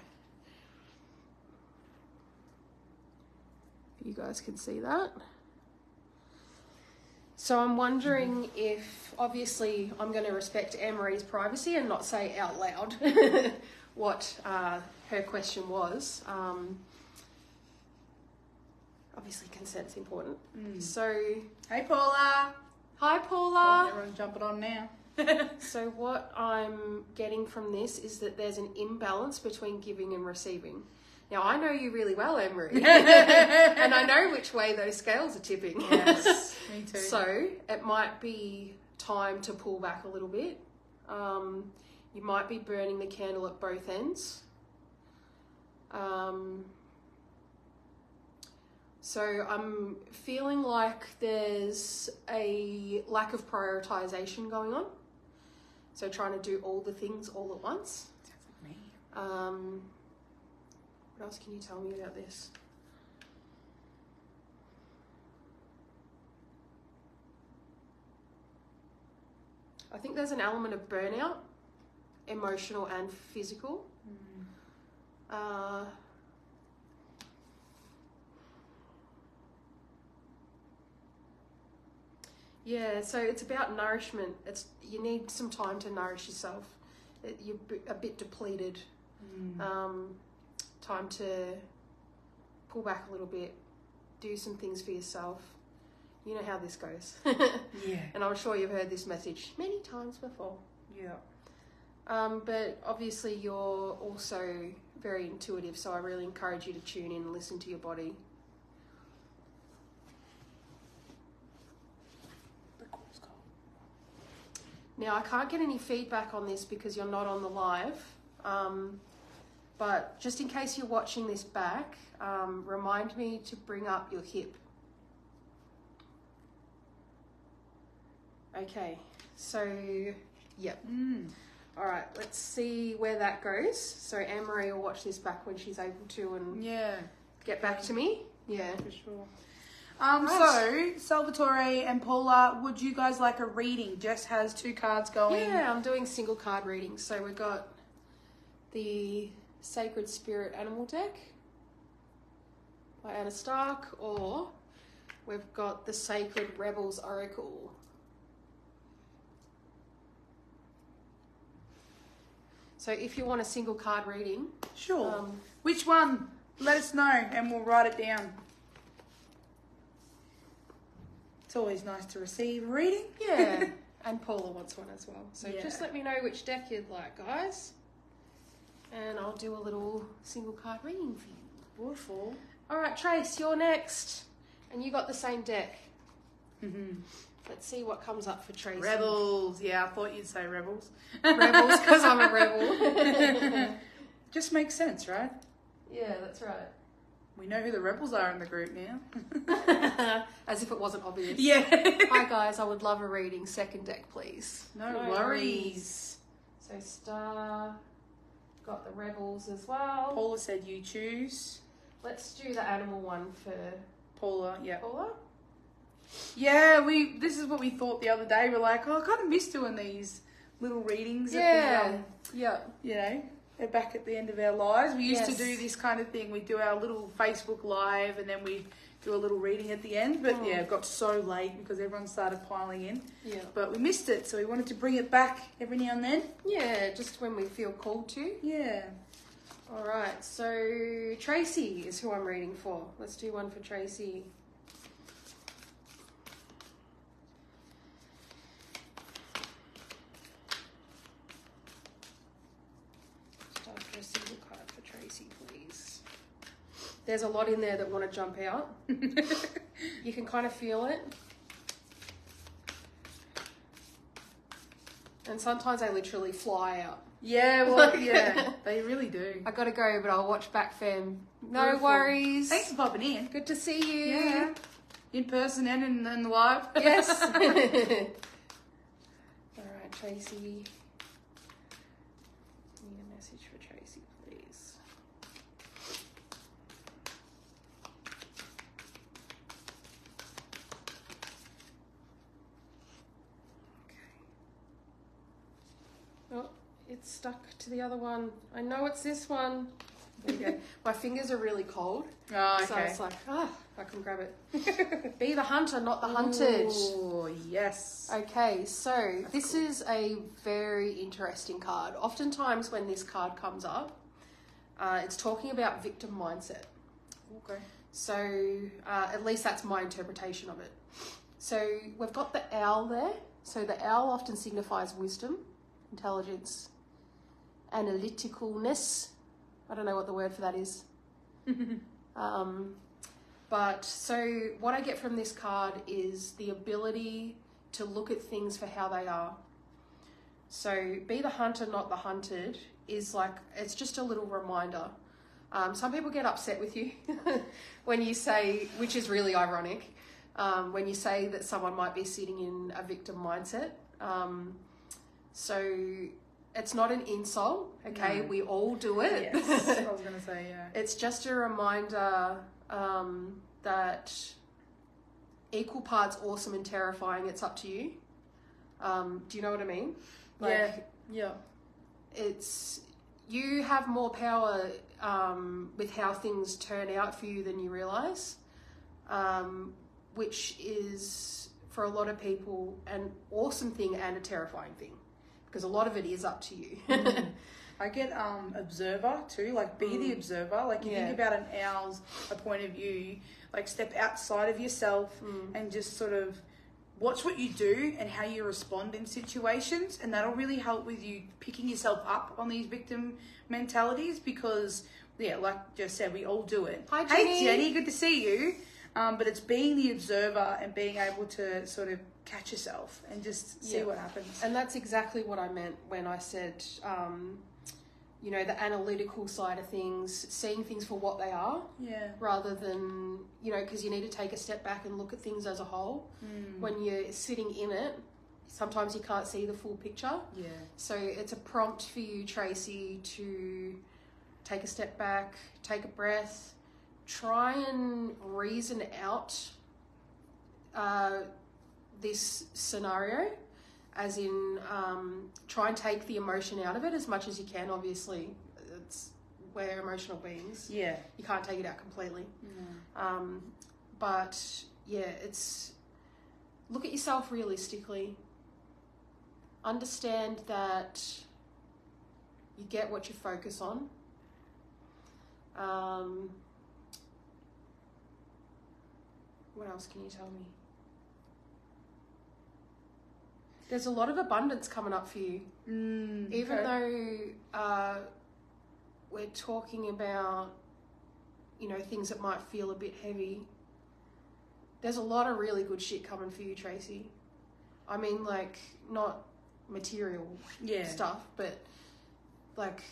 Speaker 2: You guys can see that. So I'm wondering if, obviously, I'm going to respect Anne-Marie's privacy and not say out loud what her question was. Obviously, consent's important. So,
Speaker 1: Hey, Paula.
Speaker 2: hi, Paula.
Speaker 1: Oh, everyone's jumping on now.
Speaker 2: So what I'm getting from this is that there's an imbalance between giving and receiving. Now, I know you really well, Emery, and I know which way those scales are tipping.
Speaker 1: Yes, me too.
Speaker 2: So it might be time to pull back a little bit. You might be burning the candle at both ends. So I'm feeling like there's a lack of prioritization going on. So trying to do all the things all at once.
Speaker 1: Sounds like me.
Speaker 2: What else can you tell me about this? I think there's an element of burnout, emotional and physical. Yeah, so it's about nourishment. You need some time to nourish yourself. You're a bit depleted. Time to pull back a little bit, do some things for yourself. You know how this goes.
Speaker 1: Yeah.
Speaker 2: And I'm sure you've heard this message many times before.
Speaker 1: Yeah.
Speaker 2: But obviously you're also very intuitive, so I really encourage you to tune in and listen to your body. Now, I can't get any feedback on this because you're not on the live. But just in case you're watching this back, remind me to bring up your hip. Okay, so, yep. All right, let's see where that goes. So Anne-Marie will watch this back when she's able to and get back to me. Yeah,
Speaker 1: for sure. So, Salvatore and Paula, would you guys like a reading? Jess has 2 cards going.
Speaker 2: Yeah, I'm doing single card readings. So we've got the Sacred Spirit Animal deck by Anna Stark, or we've got the Sacred Rebels Oracle. So if you want a single card reading...
Speaker 1: Sure. Which one? Let us know and we'll write it down. It's always nice to receive a reading.
Speaker 2: Yeah, and Paula wants one as well. So
Speaker 1: Yeah.
Speaker 2: just let me know which deck you'd like, guys. And I'll do a little single card reading for you.
Speaker 1: Beautiful.
Speaker 2: All right, Trace, you're next. And you got the same deck. Let's see what comes up for Tracy.
Speaker 1: Rebels. Yeah, I thought you'd say rebels.
Speaker 2: Rebels, because I'm a rebel.
Speaker 1: Just makes sense, right?
Speaker 2: Yeah, that's right.
Speaker 1: We know who the rebels are in the group now.
Speaker 2: As if it wasn't obvious.
Speaker 1: Yeah.
Speaker 2: Hi guys, I would love a reading. Second deck, please.
Speaker 1: No worries.
Speaker 2: So Star, got the rebels as well.
Speaker 1: Paula said you choose.
Speaker 2: Let's do the animal one for
Speaker 1: Paula, yeah.
Speaker 2: Paula.
Speaker 1: Yeah, this is what we thought the other day. We're like, oh, I kind of miss doing these little readings.
Speaker 2: Yeah.
Speaker 1: You know, they're back at the end of our lives. We used to
Speaker 2: Yes.
Speaker 1: do this kind of thing. We'd do our little Facebook Live and then we'd do a little reading at the end. But yeah, it got so late because everyone started piling in.
Speaker 2: Yeah.
Speaker 1: But we missed it, so we wanted to bring it back every now and then.
Speaker 2: Yeah, just when we feel called to.
Speaker 1: Yeah.
Speaker 2: All right, so Tracy is who I'm reading for. Let's do one for Tracy. Start for a single card for Tracy, please. There's a lot in there that want to jump out. You can kind of feel it. And sometimes they literally fly out.
Speaker 1: Yeah, well, yeah, they really do.
Speaker 2: I gotta go, but I'll watch back, fam. No
Speaker 1: Beautiful.
Speaker 2: worries.
Speaker 1: Thanks for popping in.
Speaker 2: Good to see you.
Speaker 1: Yeah. In person and in the live.
Speaker 2: Yes. All right, Tracy. Need a message for Tracy, please. Okay. Oh, it's stuck to the other one. I know it's this one. There we go. My fingers are really cold.
Speaker 1: Oh, okay.
Speaker 2: So it's like, I can grab it. Be the hunter, not the hunted.
Speaker 1: Oh, yes.
Speaker 2: Okay, so
Speaker 1: That's
Speaker 2: this
Speaker 1: cool.
Speaker 2: is a very interesting card. Oftentimes when this card comes up, it's talking about victim mindset.
Speaker 1: Okay.
Speaker 2: So at least that's my interpretation of it. So we've got the owl there. So the owl often signifies wisdom, intelligence, analyticalness. I don't know what the word for that is. But so what I get from this card is the ability to look at things for how they are. So be the hunter, not the hunted is like, it's just a little reminder. Some people get upset with you when you say, which is really ironic, when you say that someone might be sitting in a victim mindset. So it's not an insult, okay? No. We all do it.
Speaker 1: Yes, I was going to say, yeah.
Speaker 2: It's just a reminder that equal parts awesome and terrifying, it's up to you. Do you know what I mean? Like,
Speaker 1: yeah.
Speaker 2: It's, you have more power with how things turn out for you than you realise, which is, for a lot of people, an awesome thing and a terrifying thing. Because a lot of it is up to you.
Speaker 1: I get observer too, like be the observer. Like you think about an owl's a point of view, like step outside of yourself and just sort of watch what you do and how you respond in situations, and that'll really help with you picking yourself up on these victim mentalities because, like Jess said, we all do it.
Speaker 2: Hi, Jenny.
Speaker 1: Hey Jenny, good to see you. But it's being the observer and being able to sort of catch yourself and just see what happens.
Speaker 2: And that's exactly what I meant when I said, the analytical side of things, seeing things for what they are, rather than, because you need to take a step back and look at things as a whole. When you're sitting in it, sometimes you can't see the full picture.
Speaker 1: Yeah. So
Speaker 2: it's a prompt for you, Tracy, to take a step back, take a breath, try and reason out this scenario, as in try and take the emotion out of it as much as you can. Obviously, we're emotional beings.
Speaker 1: Yeah.
Speaker 2: You can't take it out completely. But it's look at yourself realistically. Understand that you get what you focus on. What else can you tell me? There's a lot of abundance coming up for you. Even though we're talking about, things that might feel a bit heavy, there's a lot of really good shit coming for you, Tracy. I mean, like, not material stuff, but like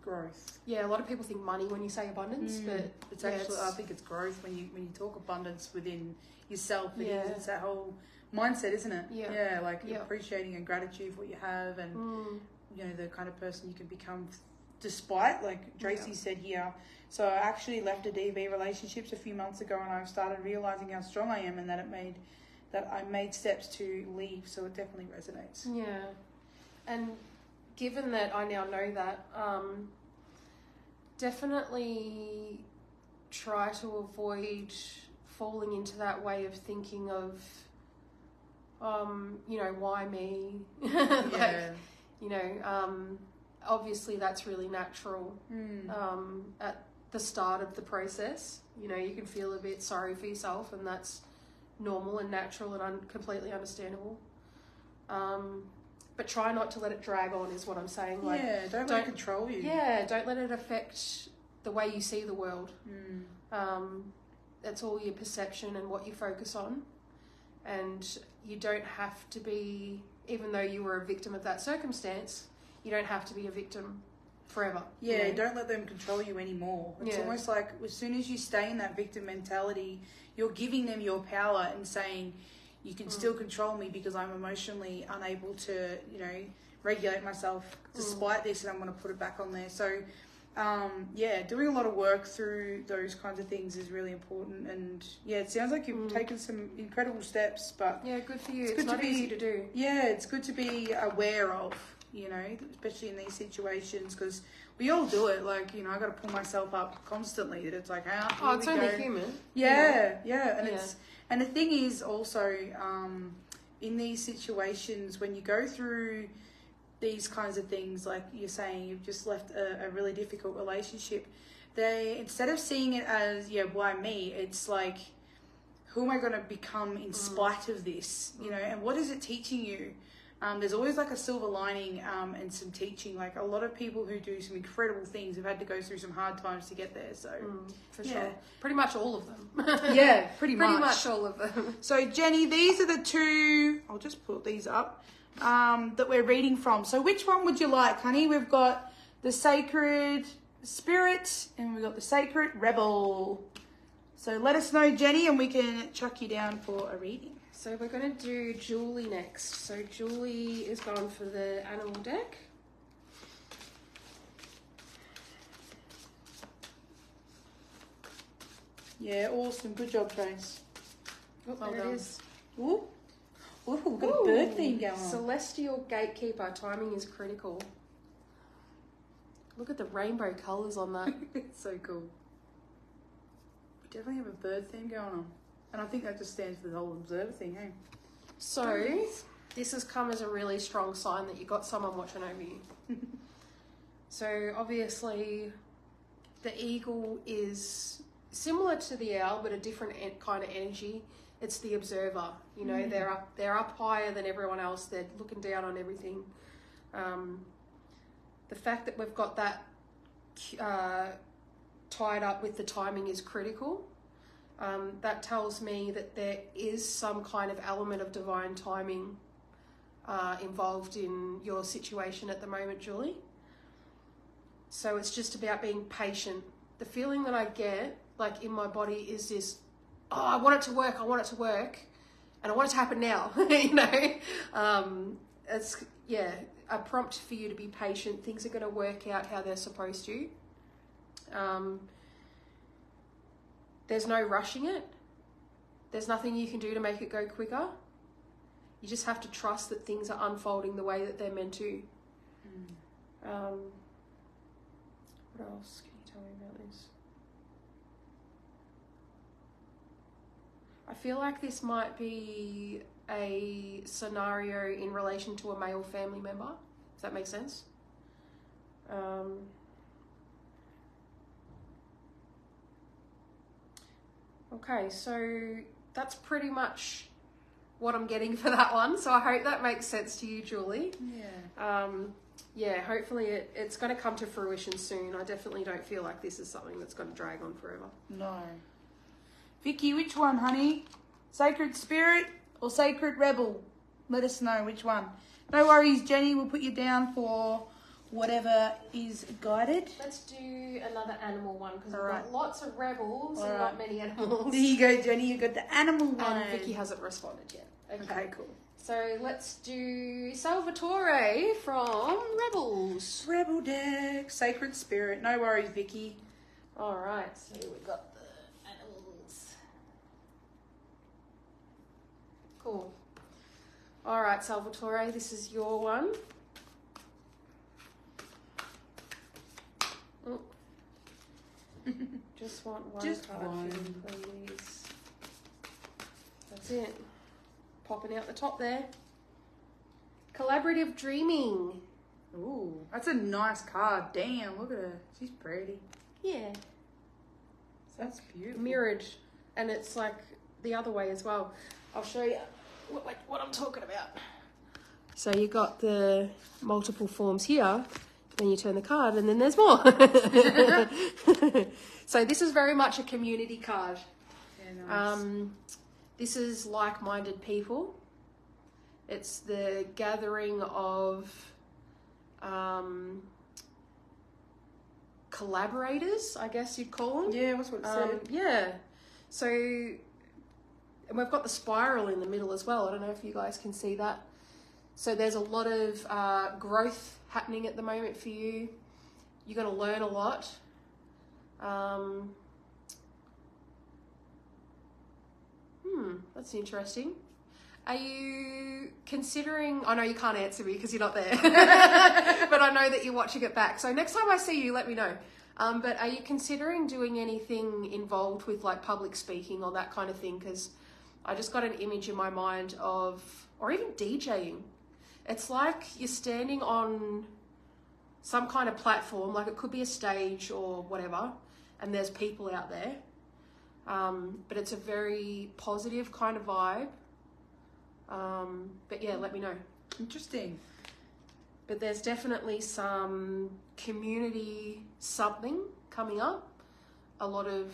Speaker 1: growth.
Speaker 2: Yeah, a lot of people think money when you say abundance, but
Speaker 1: it's actually I think it's growth when you talk abundance within yourself. It's that whole mindset, isn't it? Like appreciating and gratitude for what you have, and you know, the kind of person you can become despite, like Tracy said here. So I actually left a DV relationships a few months ago, and I started realizing how strong I am, and that I made steps to leave. So it definitely resonates.
Speaker 2: Yeah, and given that I now know that, definitely try to avoid falling into that way of thinking of, you know, why me? Obviously that's really natural at the start of the process. You know, you can feel a bit sorry for yourself, and that's normal and natural and completely understandable. But try not to let it drag on is what I'm saying. Like,
Speaker 1: don't let it control you.
Speaker 2: Yeah, don't let it affect the way you see the world. That's all your perception and what you focus on. And you don't have to be, even though you were a victim of that circumstance, you don't have to be a victim forever.
Speaker 1: Yeah, you know? Don't let them control you anymore. It's almost like as soon as you stay in that victim mentality, you're giving them your power and saying, you can still control me because I'm emotionally unable to, you know, regulate myself despite this, and I'm going to put it back on there. So, doing a lot of work through those kinds of things is really important. And it sounds like you've taken some incredible steps, but
Speaker 2: good for you. It's not easy to do.
Speaker 1: Yeah, it's good to be aware of, you know, especially in these situations, because we all do it. Like, you know, I got to pull myself up constantly. That it's like,
Speaker 2: it's only human.
Speaker 1: And the thing is also, in these situations, when you go through these kinds of things, like you're saying, you've just left a really difficult relationship, they, instead of seeing it as, why me, it's like, who am I going to become in spite of this? You know, and what is it teaching you? There's always like a silver lining and some teaching. Like a lot of people who do some incredible things have had to go through some hard times to get there. So
Speaker 2: for sure, pretty much all of them.
Speaker 1: Pretty much
Speaker 2: all of them.
Speaker 1: So Jenny, these are the two. I'll just put these up that we're reading from. So which one would you like, honey? We've got the Sacred Spirit and we've got the Sacred Rebel. So let us know, Jenny, and we can chuck you down for a reading.
Speaker 2: So we're going to do Julie next. So Julie is going for the animal deck.
Speaker 1: Yeah, awesome. Good job, Trace.
Speaker 2: Oh, well there it is.
Speaker 1: Ooh, we've got a bird theme going on.
Speaker 2: Celestial Gatekeeper. Timing is critical. Look at the rainbow colours on that.
Speaker 1: It's so cool. We definitely have a bird theme going on. And I think that just stands for the whole observer thing, hey?
Speaker 2: So, this has come as a really strong sign that you got someone watching over you. So, obviously, the eagle is similar to the owl, but a different kind of energy. It's the observer. You know, they're up higher than everyone else. They're looking down on everything. The fact that we've got that tied up with the timing is critical. That tells me that there is some kind of element of divine timing involved in your situation at the moment, Julie. So it's just about being patient. The feeling that I get, like in my body, is this, I want it to work, and I want it to happen now, you know. It's, a prompt for you to be patient. Things are going to work out how they're supposed to. There's no rushing it. There's nothing you can do to make it go quicker. You just have to trust that things are unfolding the way that they're meant to. What else can you tell me about this? I feel like this might be a scenario in relation to a male family member. Does that make sense? Okay, so that's pretty much what I'm getting for that one. So I hope that makes sense to you, Julie. Hopefully it's going to come to fruition soon. I definitely don't feel like this is something that's going to drag on forever.
Speaker 1: No. Vicky, which one, honey? Sacred Spirit or Sacred Rebel? Let us know which one. No worries, Jenny. We'll put you down for whatever is guided.
Speaker 2: Let's do another animal one because we've
Speaker 1: Alright.
Speaker 2: got lots of rebels and
Speaker 1: Alright.
Speaker 2: not many animals.
Speaker 1: There you go, Jenny. You got the animal one.
Speaker 2: And Vicky hasn't responded yet.
Speaker 1: Okay, cool.
Speaker 2: So let's do Salvatore from Rebels.
Speaker 1: Rebel deck, Sacred Spirit. No worries, Vicky.
Speaker 2: All right, so we got the animals. Cool. All right, Salvatore, this is your one. Oh. Just want one
Speaker 1: Just
Speaker 2: card,
Speaker 1: one.
Speaker 2: please. That's it. Popping out the top there. Collaborative Dreaming.
Speaker 1: Ooh, that's a nice card. Damn, look at her. She's pretty.
Speaker 2: Yeah.
Speaker 1: That's beautiful.
Speaker 2: Mirrored, and it's like the other way as well. I'll show you what I'm talking about. So you got the multiple forms here, then you turn the card and then there's more. So this is very much a community card.
Speaker 1: Yeah, nice.
Speaker 2: This is like-minded people. It's the gathering of collaborators, I guess you'd call them.
Speaker 1: Yeah, that's what it said.
Speaker 2: Yeah. So, and we've got the spiral in the middle as well. I don't know if you guys can see that. So there's a lot of growth happening at the moment for you. You're going to learn a lot. That's interesting. Are you considering, I know you can't answer me because you're not there, but I know that you're watching it back. So next time I see you, let me know. But are you considering doing anything involved with like public speaking or that kind of thing? Because I just got an image in my mind of, or even DJing. It's like you're standing on some kind of platform, like it could be a stage or whatever, and there's people out there. But it's a very positive kind of vibe. But yeah, let me know.
Speaker 1: Interesting.
Speaker 2: But there's definitely some community something coming up. A lot of,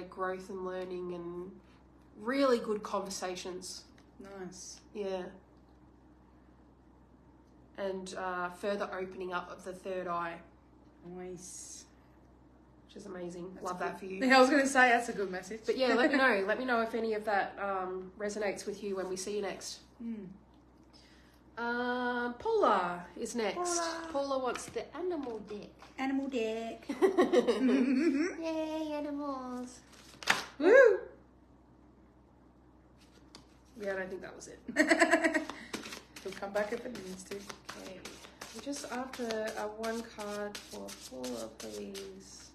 Speaker 2: growth and learning and really good conversations.
Speaker 1: Nice.
Speaker 2: Yeah. And further opening up of the third eye,
Speaker 1: Nice.
Speaker 2: which is amazing.
Speaker 1: That's
Speaker 2: Love that for you.
Speaker 1: Yeah, I was going to say that's a good message.
Speaker 2: But yeah, let me know. Let me know if any of that resonates with you when we see you next. Paula is next. Paula wants the animal deck.
Speaker 1: Animal deck.
Speaker 2: Yay, animals.
Speaker 1: Woo!
Speaker 2: Yeah, I don't think that was it.
Speaker 1: He'll come back if it needs to.
Speaker 2: Okay. We're just after a one card for Paula, please.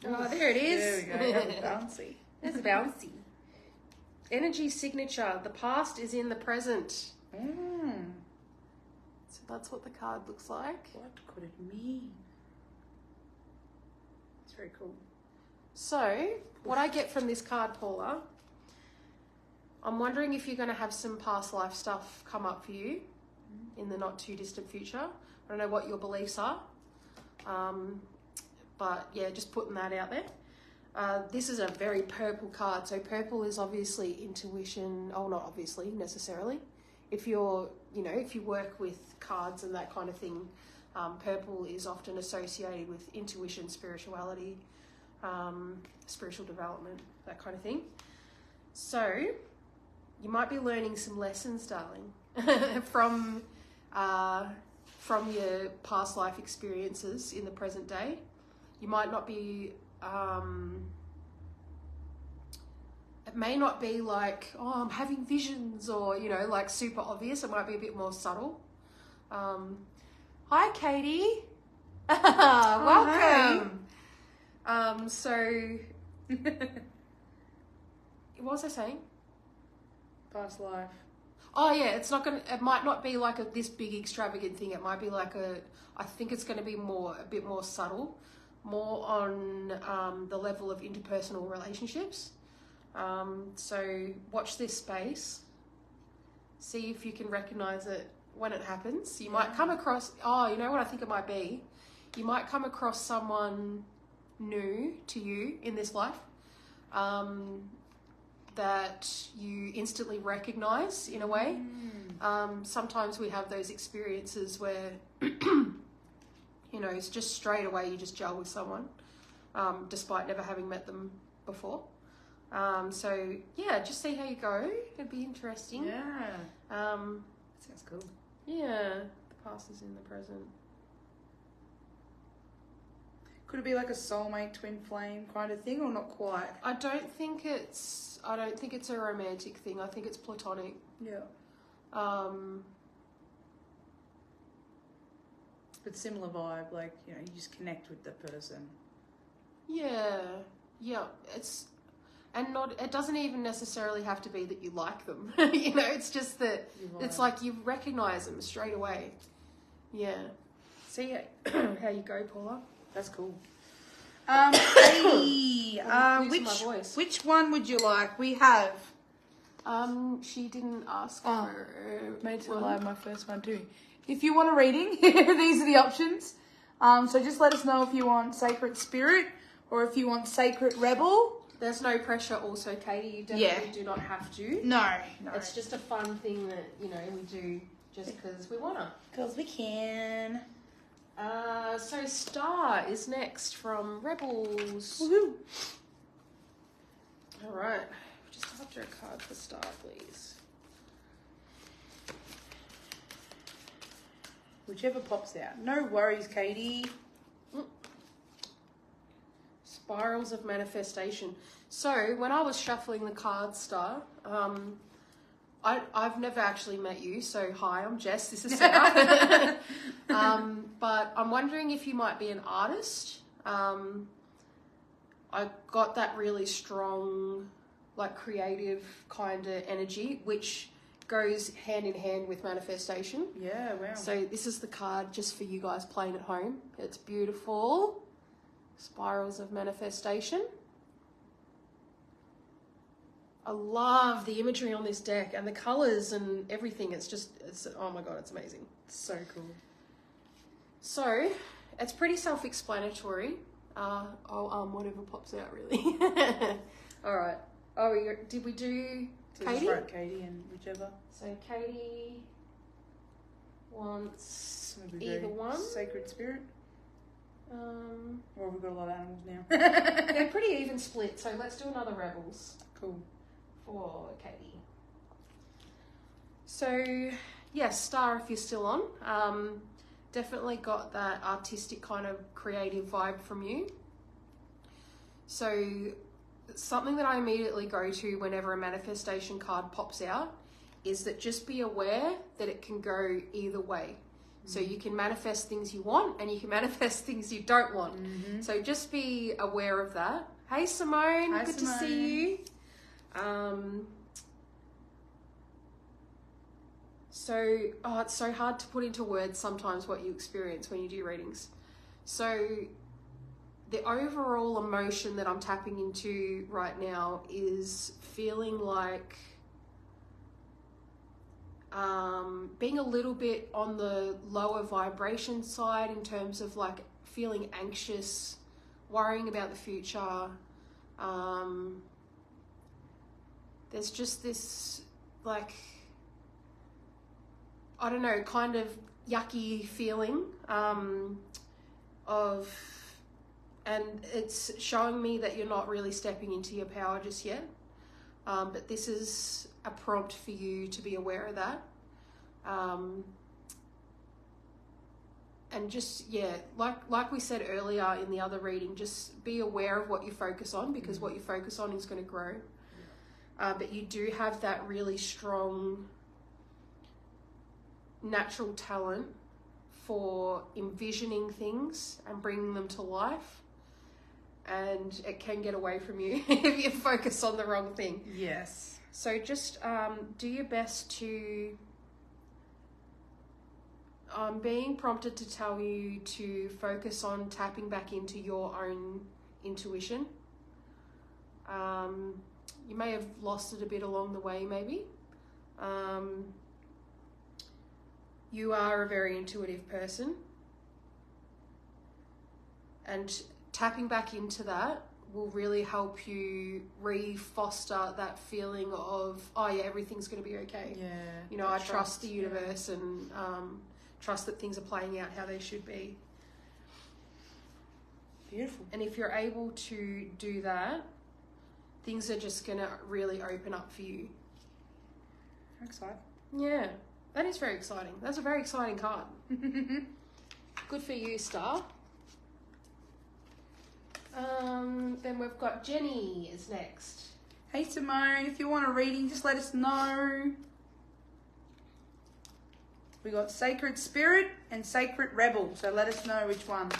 Speaker 2: Oh, there it is.
Speaker 1: There we go. That was bouncy.
Speaker 2: It's bouncy. Energy signature. The past is in the present. So that's what the card looks like.
Speaker 1: What could it mean? It's very cool.
Speaker 2: So, what I get from this card, Paula, I'm wondering if you're going to have some past life stuff come up for you in the not too distant future. I don't know what your beliefs are. But yeah, just putting that out there. This is a very purple card. So purple is obviously intuition. Oh, not obviously, necessarily. If you're, if you work with cards and that kind of thing, purple is often associated with intuition, spirituality, spiritual development, that kind of thing. So you might be learning some lessons, darling, from your past life experiences in the present day. You might not be, it may not be like, oh, I'm having visions or, like super obvious. It might be a bit more subtle. Hi, Katie. Welcome. So, what was I saying?
Speaker 1: Past life.
Speaker 2: Oh yeah, it might not be like this big extravagant thing. It might be like I think it's going to be a bit more subtle, more on the level of interpersonal relationships. So watch this space, See if you can recognize it when it happens. You might come across, you know what I think it might be? You might come across someone new to you in this life that you instantly recognize in a way. Sometimes we have those experiences where, you know, it's just straight away you just gel with someone, despite never having met them before. So yeah, just see how you go. It'd be interesting.
Speaker 1: Yeah. Sounds cool.
Speaker 2: Yeah, the past is in the present.
Speaker 1: Could it be like a soulmate, twin flame kind of thing, or not quite?
Speaker 2: I don't think it's a romantic thing. I think it's platonic.
Speaker 1: Yeah. But similar vibe, like, you know, you just connect with the person.
Speaker 2: Yeah. It doesn't even necessarily have to be that you like them. You know, it's just that it's like you recognize them straight away. Yeah. See how you go, Paula.
Speaker 1: That's cool. Hey, which one would you like? We have.
Speaker 2: She didn't ask
Speaker 1: Oh,
Speaker 2: for.
Speaker 1: made it
Speaker 2: one.
Speaker 1: live my first one too. If you want a reading, these are the options. So just let us know if you want Sacred Spirit or if you want Sacred Rebel.
Speaker 2: There's no pressure also, Katie. You definitely do not have to.
Speaker 1: No.
Speaker 2: It's just a fun thing that, you know, we do just because we want to.
Speaker 1: Because we can.
Speaker 2: So Star is next from Rebels.
Speaker 1: Woohoo.
Speaker 2: All right. Just after a card for Star, please.
Speaker 1: Whichever pops out. No worries, Katie.
Speaker 2: Spirals of Manifestation. So when I was shuffling the cards, Star, I've never actually met you, so hi, I'm Jess, this is Sarah. But I'm wondering if you might be an artist. I got that really strong, like creative kind of energy, which goes hand in hand with manifestation.
Speaker 1: Yeah, wow.
Speaker 2: So this is the card just for you guys playing at home. It's beautiful. Spirals of Manifestation. I love the imagery on this deck and the colours and everything. It's oh my God, it's amazing.
Speaker 1: So cool.
Speaker 2: So, it's pretty self-explanatory. Whatever pops out, really. All right. Did we do Katie?
Speaker 1: Right, Katie and whichever.
Speaker 2: So, Katie wants either one.
Speaker 1: Sacred Spirit. Well, we've got a lot of animals now.
Speaker 2: They're pretty even split, so let's do another Rebels.
Speaker 1: Cool.
Speaker 2: For Katie. So, yes, Star, if you're still on. Definitely got that artistic kind of creative vibe from you. So, something that I immediately go to whenever a manifestation card pops out is that just be aware that it can go either way. So you can manifest things you want and you can manifest things you don't want. Mm-hmm. So just be aware of that. Hey, Simone.
Speaker 1: Hi,
Speaker 2: good
Speaker 1: Simone.
Speaker 2: to see you. It's so hard to put into words sometimes what you experience when you do readings. So the overall emotion that I'm tapping into right now is feeling like being a little bit on the lower vibration side in terms of like feeling anxious, worrying about the future. There's just this like, I don't know, kind of yucky feeling and it's showing me that you're not really stepping into your power just yet. But this is a prompt for you to be aware of that. And just, like we said earlier in the other reading, just be aware of what you focus on, because what you focus on is going to grow. But you do have that really strong natural talent for envisioning things and bringing them to life. And it can get away from you if you focus on the wrong thing.
Speaker 1: Yes.
Speaker 2: So just do your best to... I'm being prompted to tell you to focus on tapping back into your own intuition. You may have lost it a bit along the way, maybe. you are a very intuitive person. And tapping back into that will really help you re-foster that feeling of, oh yeah, everything's going to be okay.
Speaker 1: Yeah.
Speaker 2: You know, I trust the universe and trust that things are playing out how they should be.
Speaker 1: Beautiful.
Speaker 2: And if you're able to do that, things are just going to really open up for you.
Speaker 1: How exciting.
Speaker 2: Yeah, that is very exciting. That's a very exciting card. Good for you, Star. Then we've got Jenny is next.
Speaker 1: Hey Simone, if you want a reading, just let us know. We got Sacred Spirit and Sacred Rebel, so let us know which one.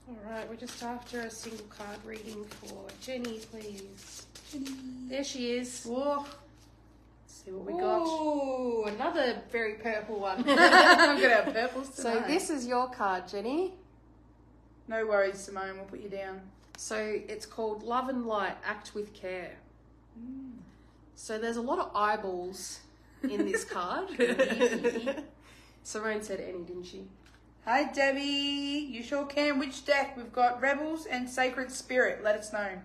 Speaker 2: Alright, we're just after a single card reading for Jenny, please.
Speaker 1: Jenny.
Speaker 2: There she is.
Speaker 1: Whoa. Let's see what we got.
Speaker 2: Oh, another very purple one.
Speaker 1: I'm going to have purples
Speaker 2: So
Speaker 1: tonight.
Speaker 2: this is your card, Jenny.
Speaker 1: No worries, Simone, we'll put you down.
Speaker 2: So it's called Love and Light, Act with Care. So there's a lot of eyeballs in this card. Simone said any, didn't she?
Speaker 1: Hi Debbie, you sure can. Which deck? We've got Rebels and Sacred Spirit. Let us know.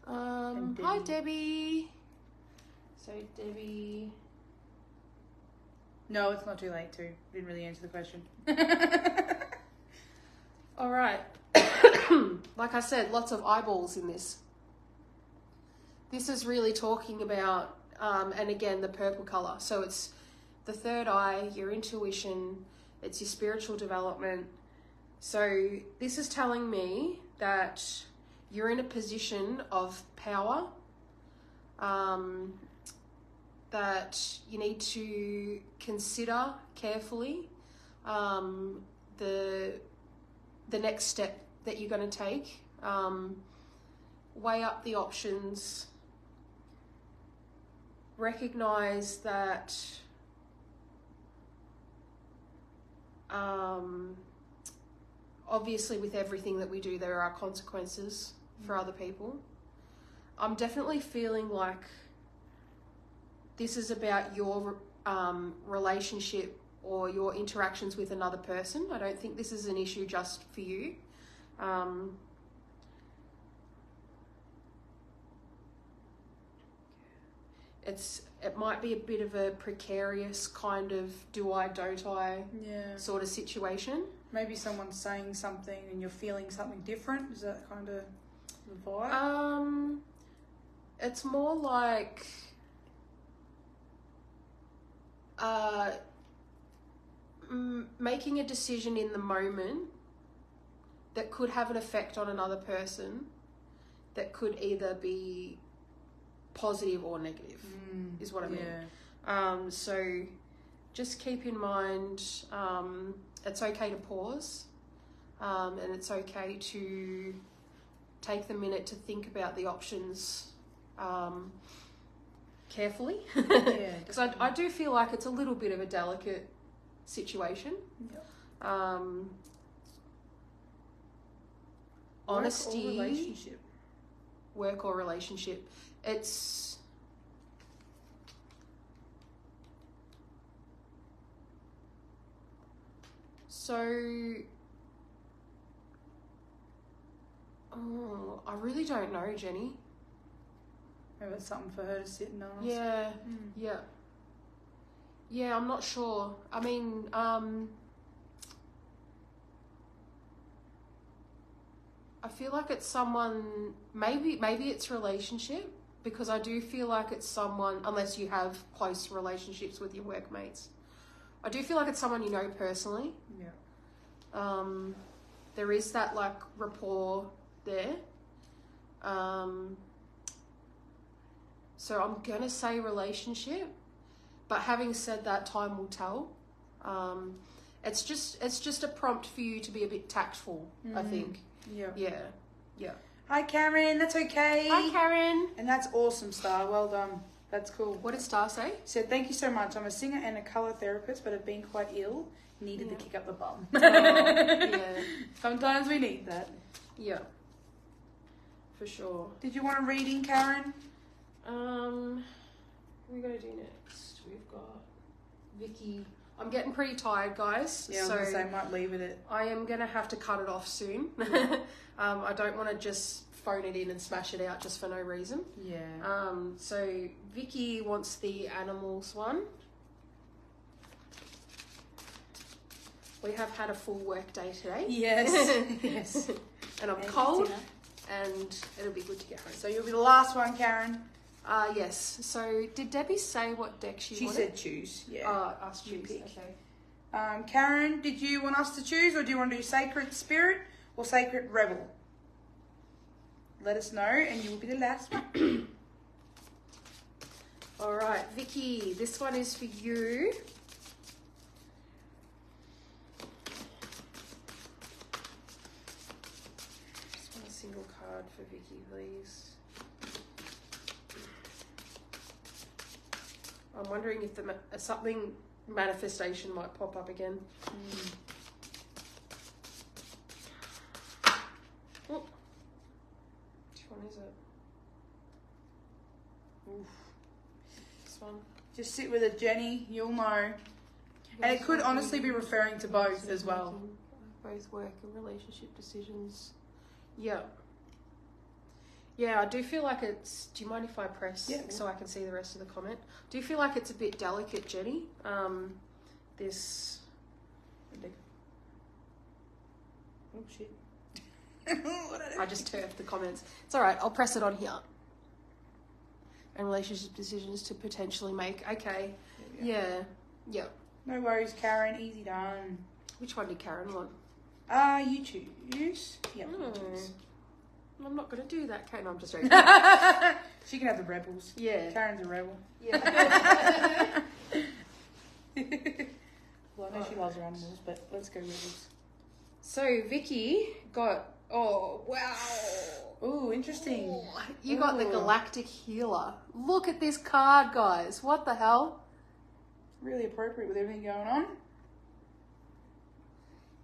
Speaker 2: Hi Debbie. So Debbie.
Speaker 1: No, it's not too late to. Didn't really answer the question.
Speaker 2: All right. Like I said, lots of eyeballs in this. This is really talking about, and again, the purple color. So it's the third eye, your intuition, it's your spiritual development. So this is telling me that you're in a position of power, that you need to consider carefully the next step that you're going to take. Weigh up the options. Recognize that obviously with everything that we do there are consequences for other people. I'm definitely feeling like this is about your relationship or your interactions with another person. I don't think this is an issue just for you. It might be a bit of a precarious kind of do I, don't I sort of situation.
Speaker 1: Maybe someone's saying something and you're feeling something different. Is that kind of the vibe?
Speaker 2: It's more like making a decision in the moment that could have an effect on another person that could either be positive or negative, is what I mean. So just keep in mind, it's okay to pause, and it's okay to take the minute to think about the options carefully. Because I do feel like it's a little bit of a delicate situation. Honesty, work or relationship. It's so I really don't know, Jenny.
Speaker 1: Maybe it's something for her to sit and ask.
Speaker 2: Yeah, I'm not sure. I mean, I feel like it's someone, maybe it's relationship, because I do feel like it's someone, unless you have close relationships with your workmates, I do feel like it's someone you know personally. There is that like rapport there. So I'm gonna say relationship, but having said that, time will tell. It's just a prompt for you to be a bit tactful, I think. Yeah.
Speaker 1: Hi Karen, that's okay.
Speaker 2: Hi Karen.
Speaker 1: And that's awesome, Star. Well done. That's cool.
Speaker 2: What did Star say?
Speaker 1: Said, thank you so much. I'm a singer and a colour therapist, but have been quite ill. Needed to kick up the bum.
Speaker 2: Yeah.
Speaker 1: Sometimes we need that.
Speaker 2: Yeah. For sure.
Speaker 1: Did you want a reading, Karen?
Speaker 2: What are we going to do next? We've got Vicky. I'm getting pretty tired, guys.
Speaker 1: Yeah,
Speaker 2: so
Speaker 1: I was going to say, I might leave with it.
Speaker 2: I am going to have to cut it off soon. I don't want to just phone it in and smash it out just for no reason.
Speaker 1: Yeah.
Speaker 2: So Vicky wants the animals one. We have had a full work day today.
Speaker 1: Yes. Yes.
Speaker 2: And I'm cold, and it'll be good to get home.
Speaker 1: So you'll be the last one, Karen.
Speaker 2: Yes. So did Debbie say what deck she wanted?
Speaker 1: She said choose. Yeah.
Speaker 2: Us choose.
Speaker 1: pick.
Speaker 2: Okay.
Speaker 1: Karen, did you want us to choose, or do you want to do Sacred Spirit or Sacred Rebel? Let us know, and you will be the last one.
Speaker 2: All right, Vicky, this one is for you. Just want a single card for Vicky, please. I'm wondering if something manifestation might pop up again. Oh. Which one is it? Oof. This one.
Speaker 1: Just sit with it, Jenny. You'll know. And it could honestly be referring to both as well.
Speaker 2: Both work and relationship decisions. Yeah. Yeah, I do feel like it's... Do you mind if I press so I can see the rest of the comment? Do you feel like it's a bit delicate, Jenny? This...
Speaker 1: Oh, shit.
Speaker 2: I just turfed the comments. It's all right. I'll press it on here. And relationship decisions to potentially make. Okay. Yeah. Yeah.
Speaker 1: No worries, Karen. Easy done.
Speaker 2: Which one did Karen want?
Speaker 1: You choose. Yeah, you choose.
Speaker 2: I'm not going to do that, Karen. No, I'm just joking.
Speaker 1: She can have the rebels.
Speaker 2: Yeah.
Speaker 1: Karen's a rebel.
Speaker 2: Yeah.
Speaker 1: Well, I know she loves her animals, but let's go rebels.
Speaker 2: So, Vicky got... Oh, wow.
Speaker 1: Ooh, interesting.
Speaker 2: Oh, you got the Galactic Healer. Look at this card, guys. What the hell?
Speaker 1: Really appropriate with everything going on.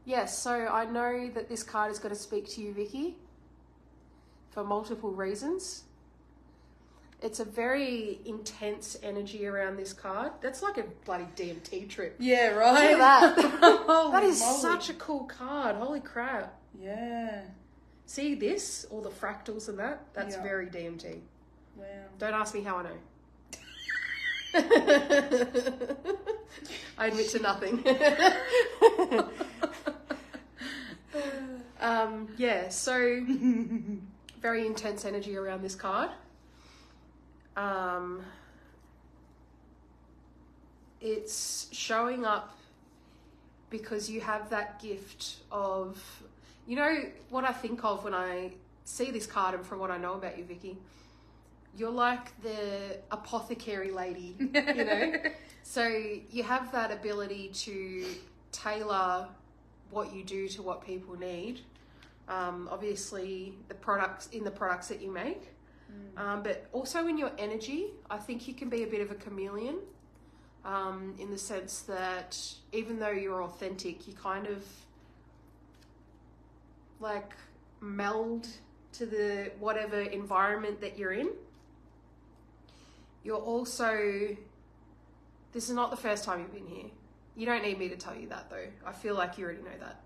Speaker 2: Yes, so I know that this card is going to speak to you, Vicky, for multiple reasons. It's a very intense energy around this card. That's like a bloody DMT trip.
Speaker 1: Yeah, right?
Speaker 2: Look at that. That is
Speaker 1: moly.
Speaker 2: such a cool card. Holy crap.
Speaker 1: Yeah.
Speaker 2: See this? All the fractals and that? That's very DMT.
Speaker 1: Wow.
Speaker 2: Don't ask me how I know. I admit to nothing. Yeah, so very intense energy around this card. It's showing up because you have that gift of, you know, what I think of when I see this card and from what I know about you, Vicky, you're like the apothecary lady, you know? So you have that ability to tailor what you do to what people need. Obviously the products that you make, but also in your energy. I think you can be a bit of a chameleon, in the sense that even though you're authentic, you kind of like meld to the whatever environment that you're in. You're also, this is not the first time you've been here. You don't need me to tell you that though. I feel like you already know that.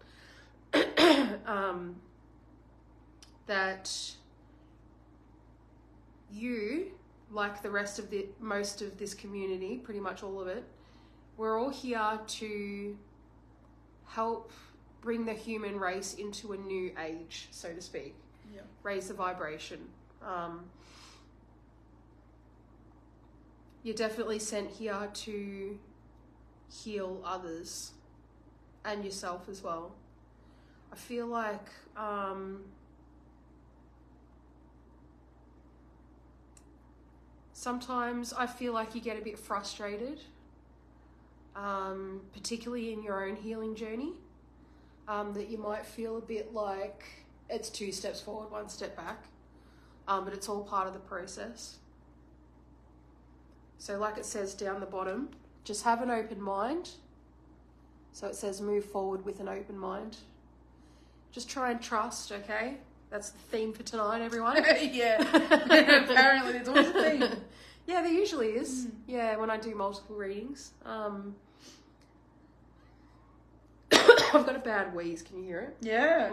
Speaker 2: That you, like the rest of most of this community, pretty much all of it, we're all here to help bring the human race into a new age, so to speak.
Speaker 1: Yeah.
Speaker 2: Raise the vibration. You're definitely sent here to heal others and yourself as well. I feel like sometimes I feel like you get a bit frustrated, particularly in your own healing journey, that you might feel a bit like it's 2 steps forward, 1 step back, but it's all part of the process. So like it says down the bottom, just have an open mind. So it says move forward with an open mind. Just try and trust, okay? That's the theme for tonight, everyone.
Speaker 1: Yeah. Apparently there's always a theme.
Speaker 2: Yeah, there usually is. Yeah, when I do multiple readings. I've got a bad wheeze, can you hear it?
Speaker 1: Yeah.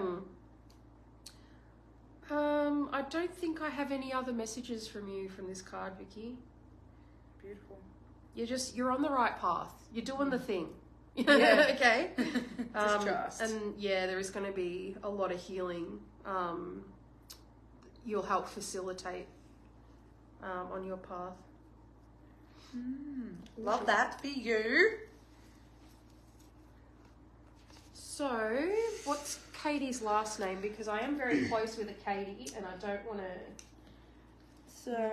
Speaker 2: I don't think I have any other messages from you from this card, Vicky.
Speaker 1: Beautiful.
Speaker 2: You're on the right path. You're doing the thing.
Speaker 1: Yeah.
Speaker 2: Okay.
Speaker 1: Just trust.
Speaker 2: And yeah, there is going to be a lot of healing. You'll help facilitate on your path.
Speaker 1: Love that for you.
Speaker 2: So, what's Katie's last name? Because I am very close with a Katie, and I don't want to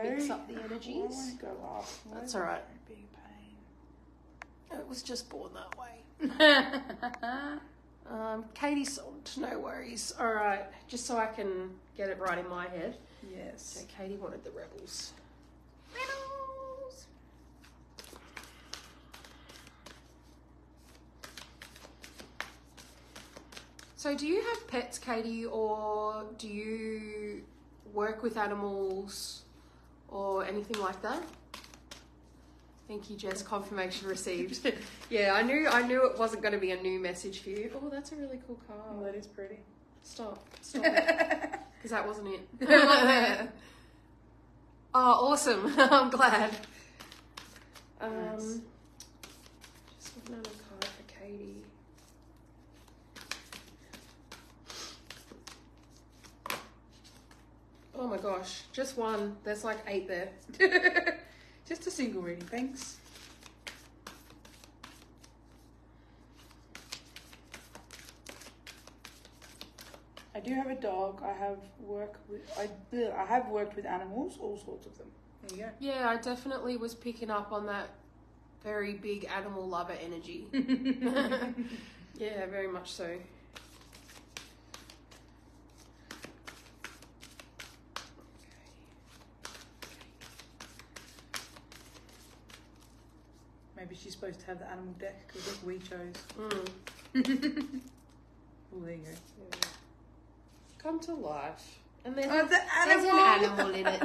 Speaker 2: mix up the energies.
Speaker 1: I want to go up.
Speaker 2: That's all right.
Speaker 1: Big pain.
Speaker 2: It was just born that way. Katie Sont, no worries. All right, just so I can get it right in my head.
Speaker 1: Yes.
Speaker 2: So Katie wanted the rebels. So do you have pets, Katie, or do you work with animals or anything like that? Thank you, Jess. Confirmation received. Yeah, I knew it wasn't going to be a new message for you. Oh, that's a really cool card.
Speaker 1: Oh, that is pretty.
Speaker 2: Stop. Because that wasn't it. Oh, awesome. I'm glad.
Speaker 1: Nice.
Speaker 2: Just another card for Katie. Oh my gosh, just one. There's like 8 there.
Speaker 1: Just a single reading, thanks. I do have a dog. I have worked with animals, all sorts of them. There you go.
Speaker 2: Yeah, I definitely was picking up on that very big animal lover energy. Yeah, very much so.
Speaker 1: Maybe she's supposed to have the animal deck because look, we chose. Oh, there you go.
Speaker 2: Yeah. Come to life. And there's,
Speaker 1: Oh,
Speaker 2: there's an animal in it.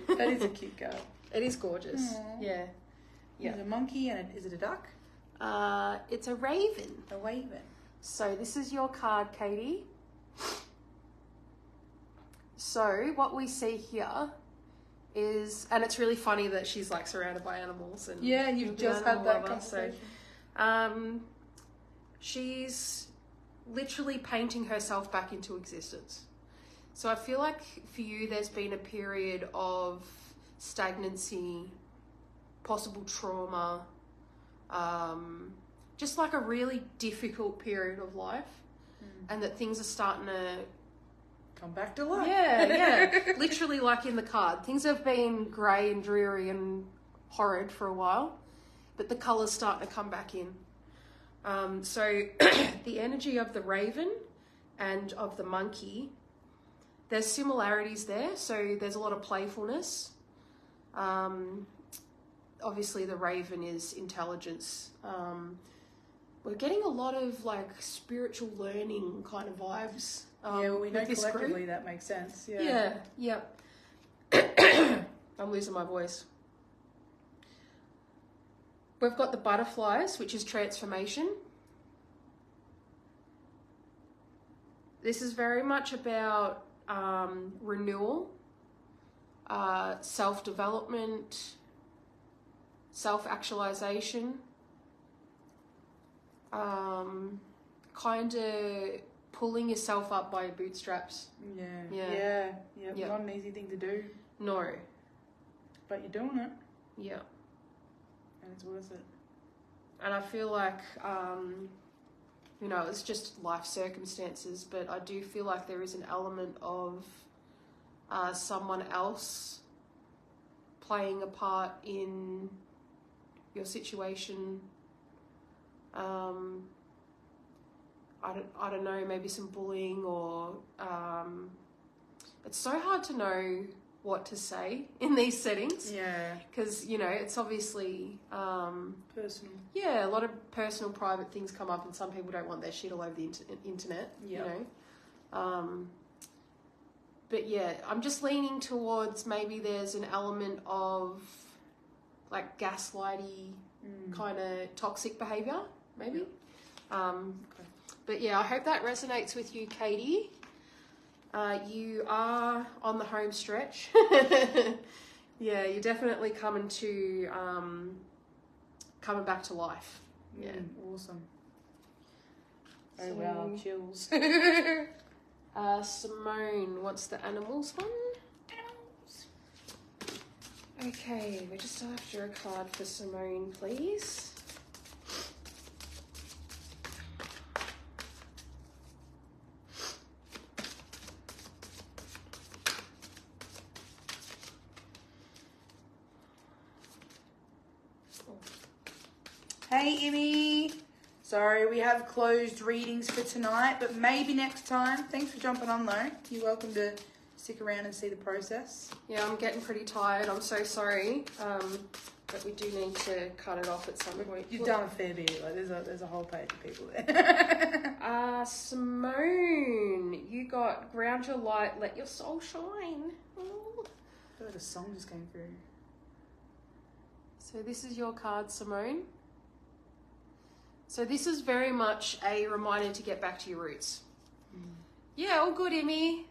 Speaker 1: That is a cute girl.
Speaker 2: It is gorgeous.
Speaker 1: Aww.
Speaker 2: Yeah. Yeah.
Speaker 1: There's a monkey and is it a duck?
Speaker 2: It's a raven.
Speaker 1: A raven.
Speaker 2: So this is your card, Katie. So what we see here is, and it's really funny that she's like surrounded by animals. And
Speaker 1: Yeah, you've just had that conversation.
Speaker 2: So, she's literally painting herself back into existence. So I feel like for you, there's been a period of stagnancy, possible trauma, just like a really difficult period of life, and that things are starting to
Speaker 1: come back to life.
Speaker 2: Yeah. Literally like in the card. Things have been grey and dreary and horrid for a while, but the colour's starting to come back in. So the energy of the raven and of the monkey, there's similarities there. So there's a lot of playfulness. Obviously the raven is intelligence. We're getting a lot of like spiritual learning kind of vibes.
Speaker 1: Yeah, well, we know
Speaker 2: with this
Speaker 1: collectively
Speaker 2: group.
Speaker 1: that makes sense. Yeah.
Speaker 2: Yep. I'm losing my voice. We've got the butterflies, which is transformation. This is very much about renewal, self-development, self-actualization, kind of pulling yourself up by your bootstraps.
Speaker 1: Yeah. Not an easy thing to do.
Speaker 2: No.
Speaker 1: But you're doing it.
Speaker 2: Yeah.
Speaker 1: And it's worth it.
Speaker 2: And I feel like, it's just life circumstances, but I do feel like there is an element of someone else playing a part in your situation. I don't know, maybe some bullying or it's so hard to know what to say in these settings.
Speaker 1: Yeah.
Speaker 2: Because, you know, it's obviously...
Speaker 1: personal.
Speaker 2: Yeah, a lot of personal, private things come up and some people don't want their shit all over the internet, you know. But yeah, I'm just leaning towards maybe there's an element of like gaslighty kind of toxic behaviour, maybe. But yeah, I hope that resonates with you, Katie. You are on the home stretch. Yeah, you're definitely coming back to life. Yeah.
Speaker 1: Awesome. Oh wow, chills.
Speaker 2: Simone wants the animals one. Animals. Okay, we're just after a card for Simone, please.
Speaker 1: Hey, Emmy. Sorry, we have closed readings for tonight, but maybe next time. Thanks for jumping on, though. You're welcome to stick around and see the process.
Speaker 2: Yeah, I'm getting pretty tired. I'm so sorry. But we do need to cut it off at some point.
Speaker 1: You've done a fair bit. Like, there's a whole page of people there.
Speaker 2: Simone, you got Ground Your Light, Let Your Soul Shine. Oh.
Speaker 1: I feel like a song just came through.
Speaker 2: So this is your card, Simone. So this is very much a reminder to get back to your roots. Yeah, all good, Emmy.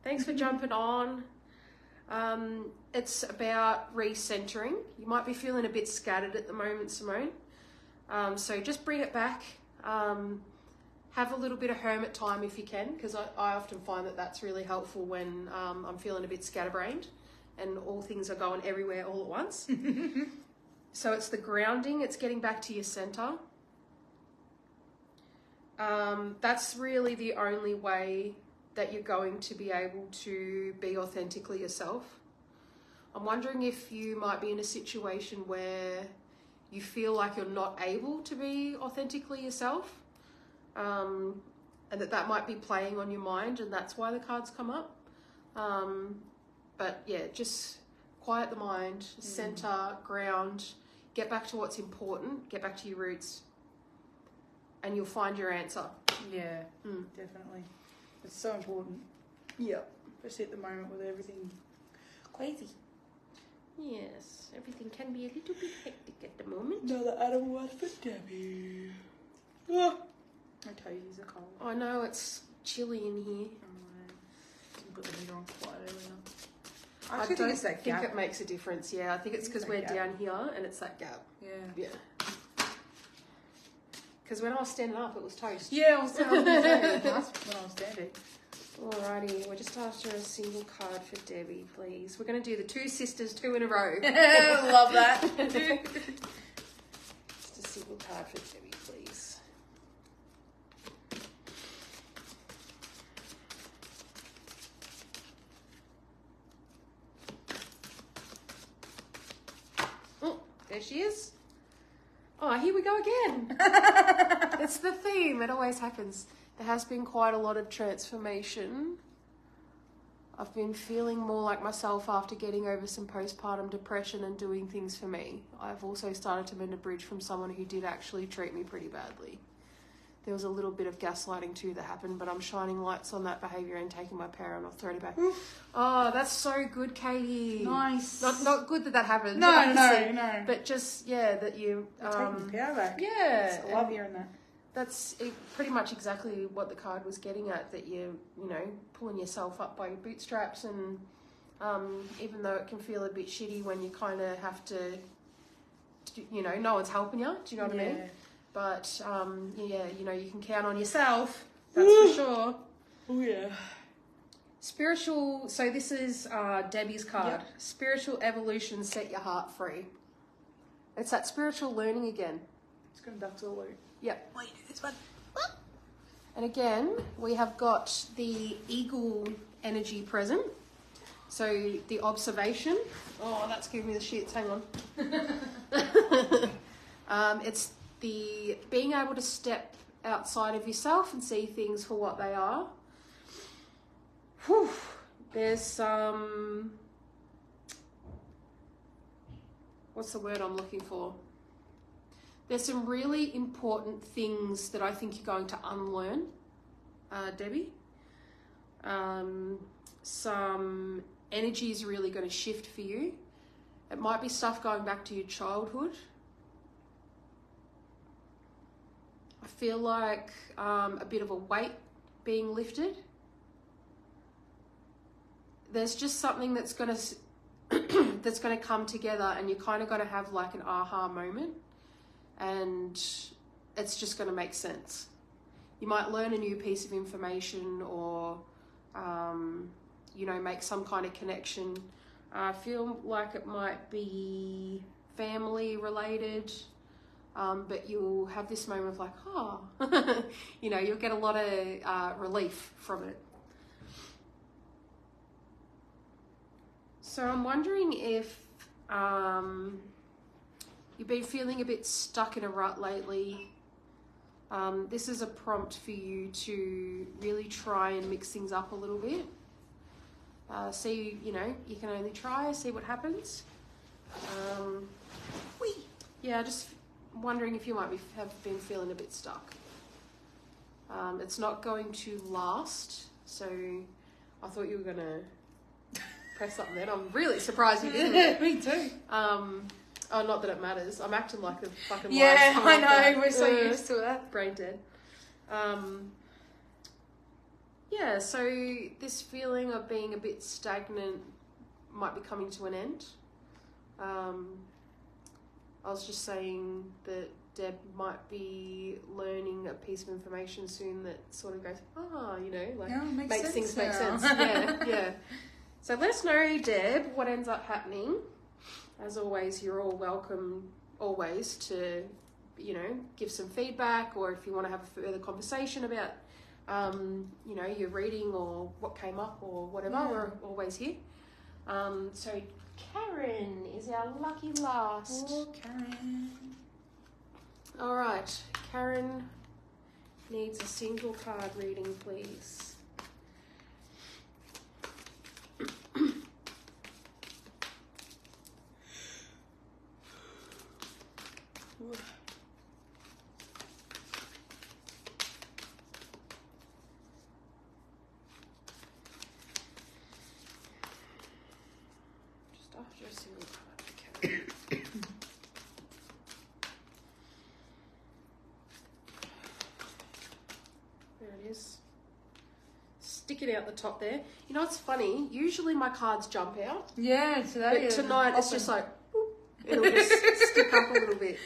Speaker 2: Thanks for jumping on. It's about recentering. You might be feeling a bit scattered at the moment, Simone. So just bring it back. Have a little bit of hermit time if you can, because I often find that that's really helpful when I'm feeling a bit scatterbrained and all things are going everywhere all at once. So it's the grounding. It's getting back to your center. That's really the only way that you're going to be able to be authentically yourself. I'm wondering if you might be in a situation where you feel like you're not able to be authentically yourself, and that might be playing on your mind, and that's why the cards come up. But yeah, just quiet the mind, center, ground, get back to what's important, get back to your roots, and you'll find your answer.
Speaker 1: Yeah, definitely. It's so important. Yep. Especially at the moment with everything crazy.
Speaker 2: Yes, everything can be a little bit hectic at the moment.
Speaker 1: Another animal one for Debbie. Oh. I tell you, these are cold.
Speaker 2: I know, it's chilly in here.
Speaker 1: I put the heater on quite earlier.
Speaker 2: I
Speaker 1: actually think it's that gap.
Speaker 2: I think it makes a difference, yeah. I think it's because we're down here and it's that gap.
Speaker 1: Yeah.
Speaker 2: Because when I was standing up, it was toast.
Speaker 1: Yeah, I was standing up when I was standing.
Speaker 2: Alrighty, we're just after a single card for Debbie, please. We're going to do the two sisters, 2 in a row.
Speaker 1: Love that.
Speaker 2: Just a single card for Debbie, please. Oh, there she is. Oh, here we go again. It's the theme. It always happens. There has been quite a lot of transformation. I've been feeling more like myself after getting over some postpartum depression and doing things for me. I've also started to mend a bridge from someone who did actually treat me pretty badly. There was a little bit of gaslighting too that happened, but I'm shining lights on that behaviour and taking my power and authority back. Oh, that's so good, Katie.
Speaker 1: Nice.
Speaker 2: Not good that happened.
Speaker 1: No.
Speaker 2: But just, yeah, that you...
Speaker 1: taking the power back.
Speaker 2: Yeah.
Speaker 1: I love hearing that.
Speaker 2: That's pretty much exactly what the card was getting at, that you know, pulling yourself up by your bootstraps, and even though it can feel a bit shitty when you kind of have to, you know, no one's helping you, do you know what I mean? But, yeah, you know, you can count on yourself, that's for sure.
Speaker 1: Oh, yeah.
Speaker 2: Spiritual, so this is Debbie's card. Yep. Spiritual evolution, set your heart free. It's that spiritual learning again.
Speaker 1: It's going to duck to the loop.
Speaker 2: Yep.
Speaker 1: Will you do this one?
Speaker 2: And again, we have got the eagle energy present. So the observation. Oh, that's giving me the shits. Hang on. It's the being able to step outside of yourself and see things for what they are. Whew. There's some what's the word I'm looking for? There's some really important things that I think you're going to unlearn, Debbie. Some energy is really going to shift for you. It might be stuff going back to your childhood. I feel like a bit of a weight being lifted. There's just something that's going to come together, and you're kind of going to have like an aha moment, and it's just going to make sense. You might learn a new piece of information, or make some kind of connection. I feel like it might be family related, but you'll have this moment of like, you'll get a lot of relief from it. So I'm wondering if you've been feeling a bit stuck in a rut lately. This is a prompt for you to really try and mix things up a little bit. See, you can only try, see what happens. Just wondering if you might have been feeling a bit stuck. It's not going to last, so I thought you were going to press something then. I'm really surprised you didn't.
Speaker 1: Me too.
Speaker 2: Not that it matters. I'm acting like the fucking
Speaker 1: I know. We're so used to it.
Speaker 2: Brain dead. So this feeling of being a bit stagnant might be coming to an end. I was just saying that Deb might be learning a piece of information soon that sort of goes, makes things make sense. Yeah. So let us know, Deb, what ends up happening. As always, you're all welcome always to, give some feedback, or if you want to have a further conversation about, your reading or what came up or whatever, we're always here. So Karen is our lucky last.
Speaker 1: Oh, Karen.
Speaker 2: All right, Karen needs a single card reading, please. Just after a single card, okay. There it is. Sticking out the top there. You know what's funny? Usually my cards jump out.
Speaker 1: Yeah, today.
Speaker 2: But tonight it's just like, boop, it'll just stick up a little bit.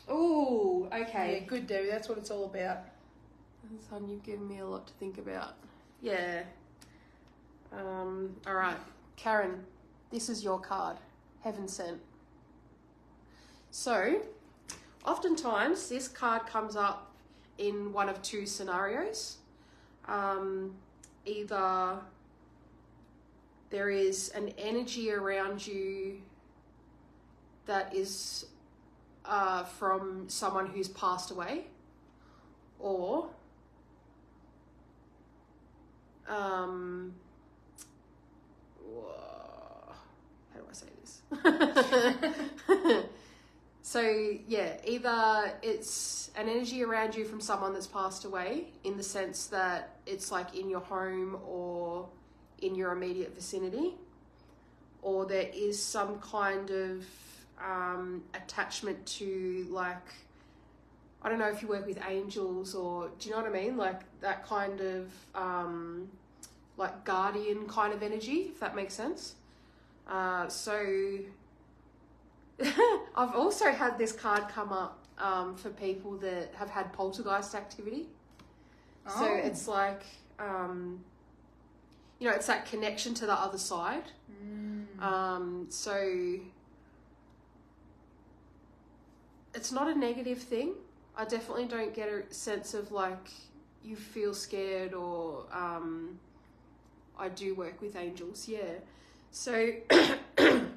Speaker 2: Oh, okay.
Speaker 1: Yeah, good, Debbie. That's what it's all about.
Speaker 2: Son, you've given me a lot to think about. Yeah. All right. Karen, this is your card. Heaven sent. So, oftentimes this card comes up in one of two scenarios. Either there is an energy around you that is from someone who's passed away, or how do I say this? So yeah, either it's an energy around you from someone that's passed away, in the sense that it's like in your home or in your immediate vicinity, or there is some kind of attachment to, like, I don't know if you work with angels, or do you know what I mean? Like that kind of like guardian kind of energy, if that makes sense. So I've also had this card come up for people that have had poltergeist activity. Oh. So it's like, it's that connection to the other side. So it's not a negative thing. I definitely don't get a sense of like you feel scared, or I do work with angels, yeah. So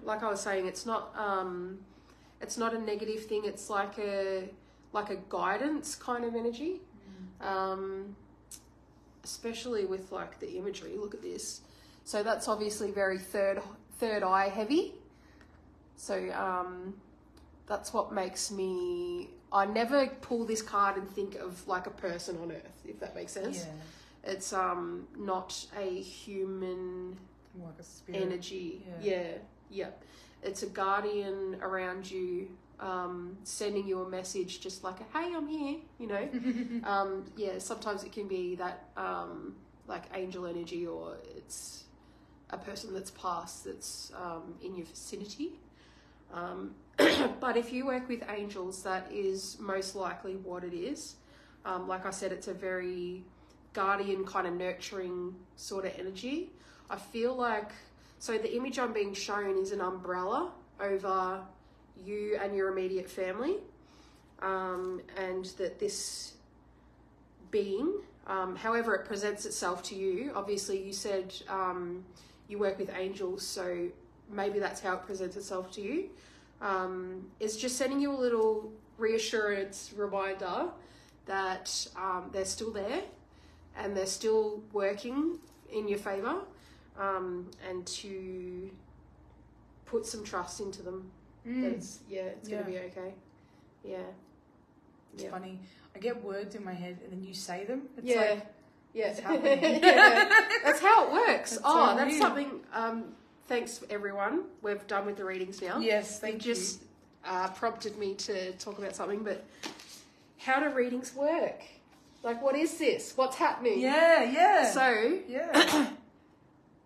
Speaker 2: like I was saying, it's not a negative thing. It's like a guidance kind of energy. Especially with like the imagery. Look at this. So that's obviously very third eye heavy. So that's what makes me... I never pull this card and think of like a person on Earth, if that makes sense.
Speaker 1: Yeah.
Speaker 2: It's not a human
Speaker 1: Like a spirit.
Speaker 2: energy. Yeah. It's a guardian around you, sending you a message just like, hey, I'm here, you know. Sometimes it can be that like angel energy, or it's a person that's passed that's in your vicinity. But if you work with angels, that is most likely what it is. Like I said, it's a very guardian, kind of nurturing sort of energy. I feel like, so the image I'm being shown is an umbrella over you and your immediate family, and that this being, however it presents itself to you, obviously you said you work with angels, so maybe that's how it presents itself to you, is just sending you a little reassurance reminder that they're still there and they're still working in your favour, and to put some trust into them. That it's going to be okay. Yeah.
Speaker 1: It's funny. I get words in my head and then you say them. It's
Speaker 2: it's
Speaker 1: happening.
Speaker 2: That's how it works.
Speaker 1: That's
Speaker 2: that's something. Thanks everyone. We're done with the readings now.
Speaker 1: Yes, thank you.
Speaker 2: Just prompted me to talk about something, but how do readings work? Like, what is this? What's happening?
Speaker 1: Yeah.
Speaker 2: So,
Speaker 1: yeah.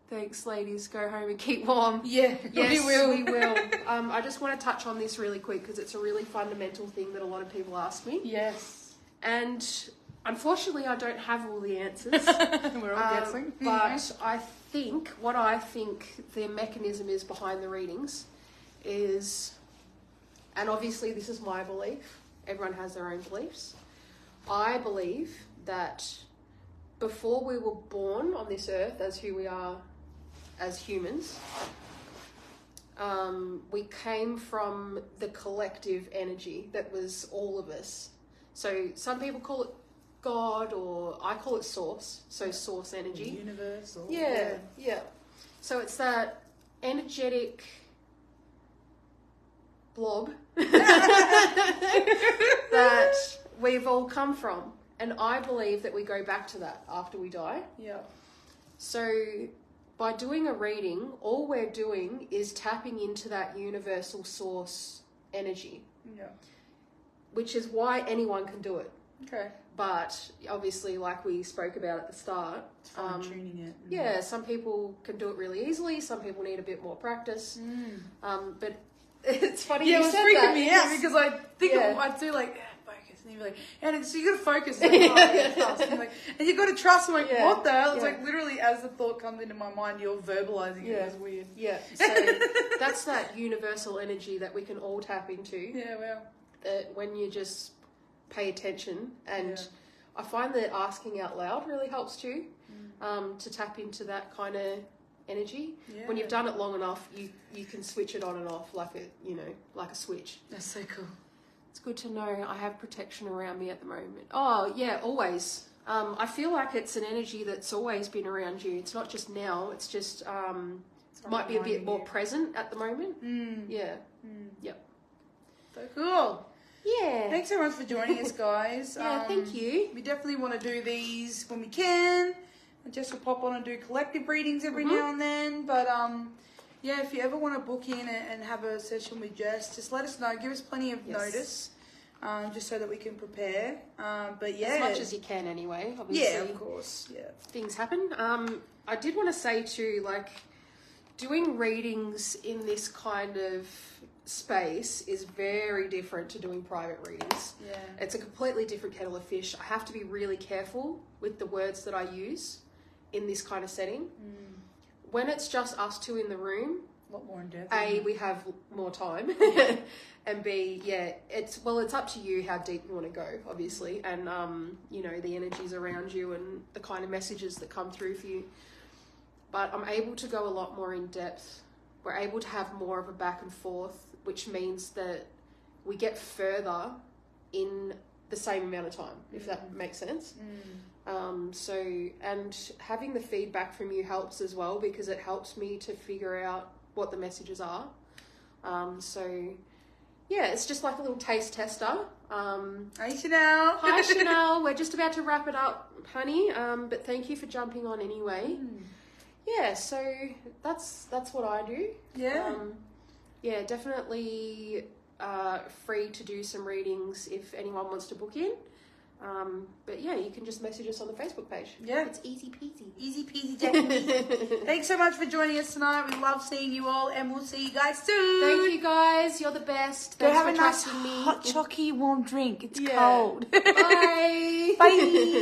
Speaker 2: Thanks, ladies. Go home and keep warm.
Speaker 1: Yeah,
Speaker 2: yes,
Speaker 1: we will.
Speaker 2: I just want to touch on this really quick because it's a really fundamental thing that a lot of people ask me.
Speaker 1: Yes.
Speaker 2: And unfortunately, I don't have all the answers.
Speaker 1: We're all guessing.
Speaker 2: But I think the mechanism is behind the readings is, and obviously this is my belief, everyone has their own beliefs. I believe that before we were born on this earth as who we are as humans, we came from the collective energy that was all of us. So some people call it God, or I call it source. So source energy.
Speaker 1: The universe. Or,
Speaker 2: yeah. So it's that energetic blob that we've all come from. And I believe that we go back to that after we die.
Speaker 1: Yeah.
Speaker 2: So by doing a reading, all we're doing is tapping into that universal source energy.
Speaker 1: Yeah.
Speaker 2: Which is why anyone can do it.
Speaker 1: Okay.
Speaker 2: But obviously, like we spoke about at the start,
Speaker 1: it's fine-tuning it.
Speaker 2: Yeah, some people can do it really easily. Some people need a bit more practice. But it's funny you said that.
Speaker 1: Yeah, it was freaking me out because I think I'd do like, focus. And you'd be like, and so you got to focus. Like, trust. And, like, and you got to trust. I'm like, what the hell? It's like literally as the thought comes into my mind, you're verbalizing it. It's weird.
Speaker 2: Yeah. So that's that universal energy that we can all tap into.
Speaker 1: Yeah, well.
Speaker 2: That when you just pay attention, and I find that asking out loud really helps too, to tap into that kind of energy. Yeah. When you've done it long enough, you can switch it on and off like a switch.
Speaker 1: That's so cool.
Speaker 2: It's good to know I have protection around me at the moment. Oh yeah, always. I feel like it's an energy that's always been around you. It's not just now. It's just might be a bit more present at the moment. Yeah. Yep.
Speaker 1: So cool.
Speaker 2: Yeah.
Speaker 1: Thanks so much for joining us, guys.
Speaker 2: Thank you.
Speaker 1: We definitely want to do these when we can. And Jess will pop on and do collective readings every now and then. But if you ever want to book in and have a session with Jess, just let us know. Give us plenty of notice, just so that we can prepare. But yeah,
Speaker 2: as much as you can, anyway. Obviously,
Speaker 1: yeah, of course. Yeah,
Speaker 2: things happen. I did want to say too, like, doing readings in this kind of space is very different to doing private readings.
Speaker 1: Yeah.
Speaker 2: It's a completely different kettle of fish. I have to be really careful with the words that I use in this kind of setting. When it's just us two in the room,
Speaker 1: a lot more in depth.
Speaker 2: A, we have more time, and B, it's up to you how deep you want to go, obviously, and the energies around you and the kind of messages that come through for you. But I'm able to go a lot more in depth. We're able to have more of a back and forth, which means that we get further in the same amount of time, if that makes sense. And having the feedback from you helps as well, because it helps me to figure out what the messages are. So yeah, it's just like a little taste tester.
Speaker 1: Hi, Chanel.
Speaker 2: Hi, Chanel. We're just about to wrap it up, honey. But thank you for jumping on anyway. Yeah, so that's what I do.
Speaker 1: Yeah.
Speaker 2: Yeah, definitely free to do some readings if anyone wants to book in. But yeah, you can just message us on the Facebook page.
Speaker 1: Yeah.
Speaker 2: It's easy peasy.
Speaker 1: Easy peasy, definitely. Thanks so much for joining us tonight. We love seeing you all, and we'll see you guys soon.
Speaker 2: Thank you guys. You're the best.
Speaker 1: Go
Speaker 2: Thanks
Speaker 1: have
Speaker 2: for
Speaker 1: a nice
Speaker 2: trusting me.
Speaker 1: hot, chocky, warm drink. It's cold.
Speaker 2: Bye.
Speaker 1: Bye.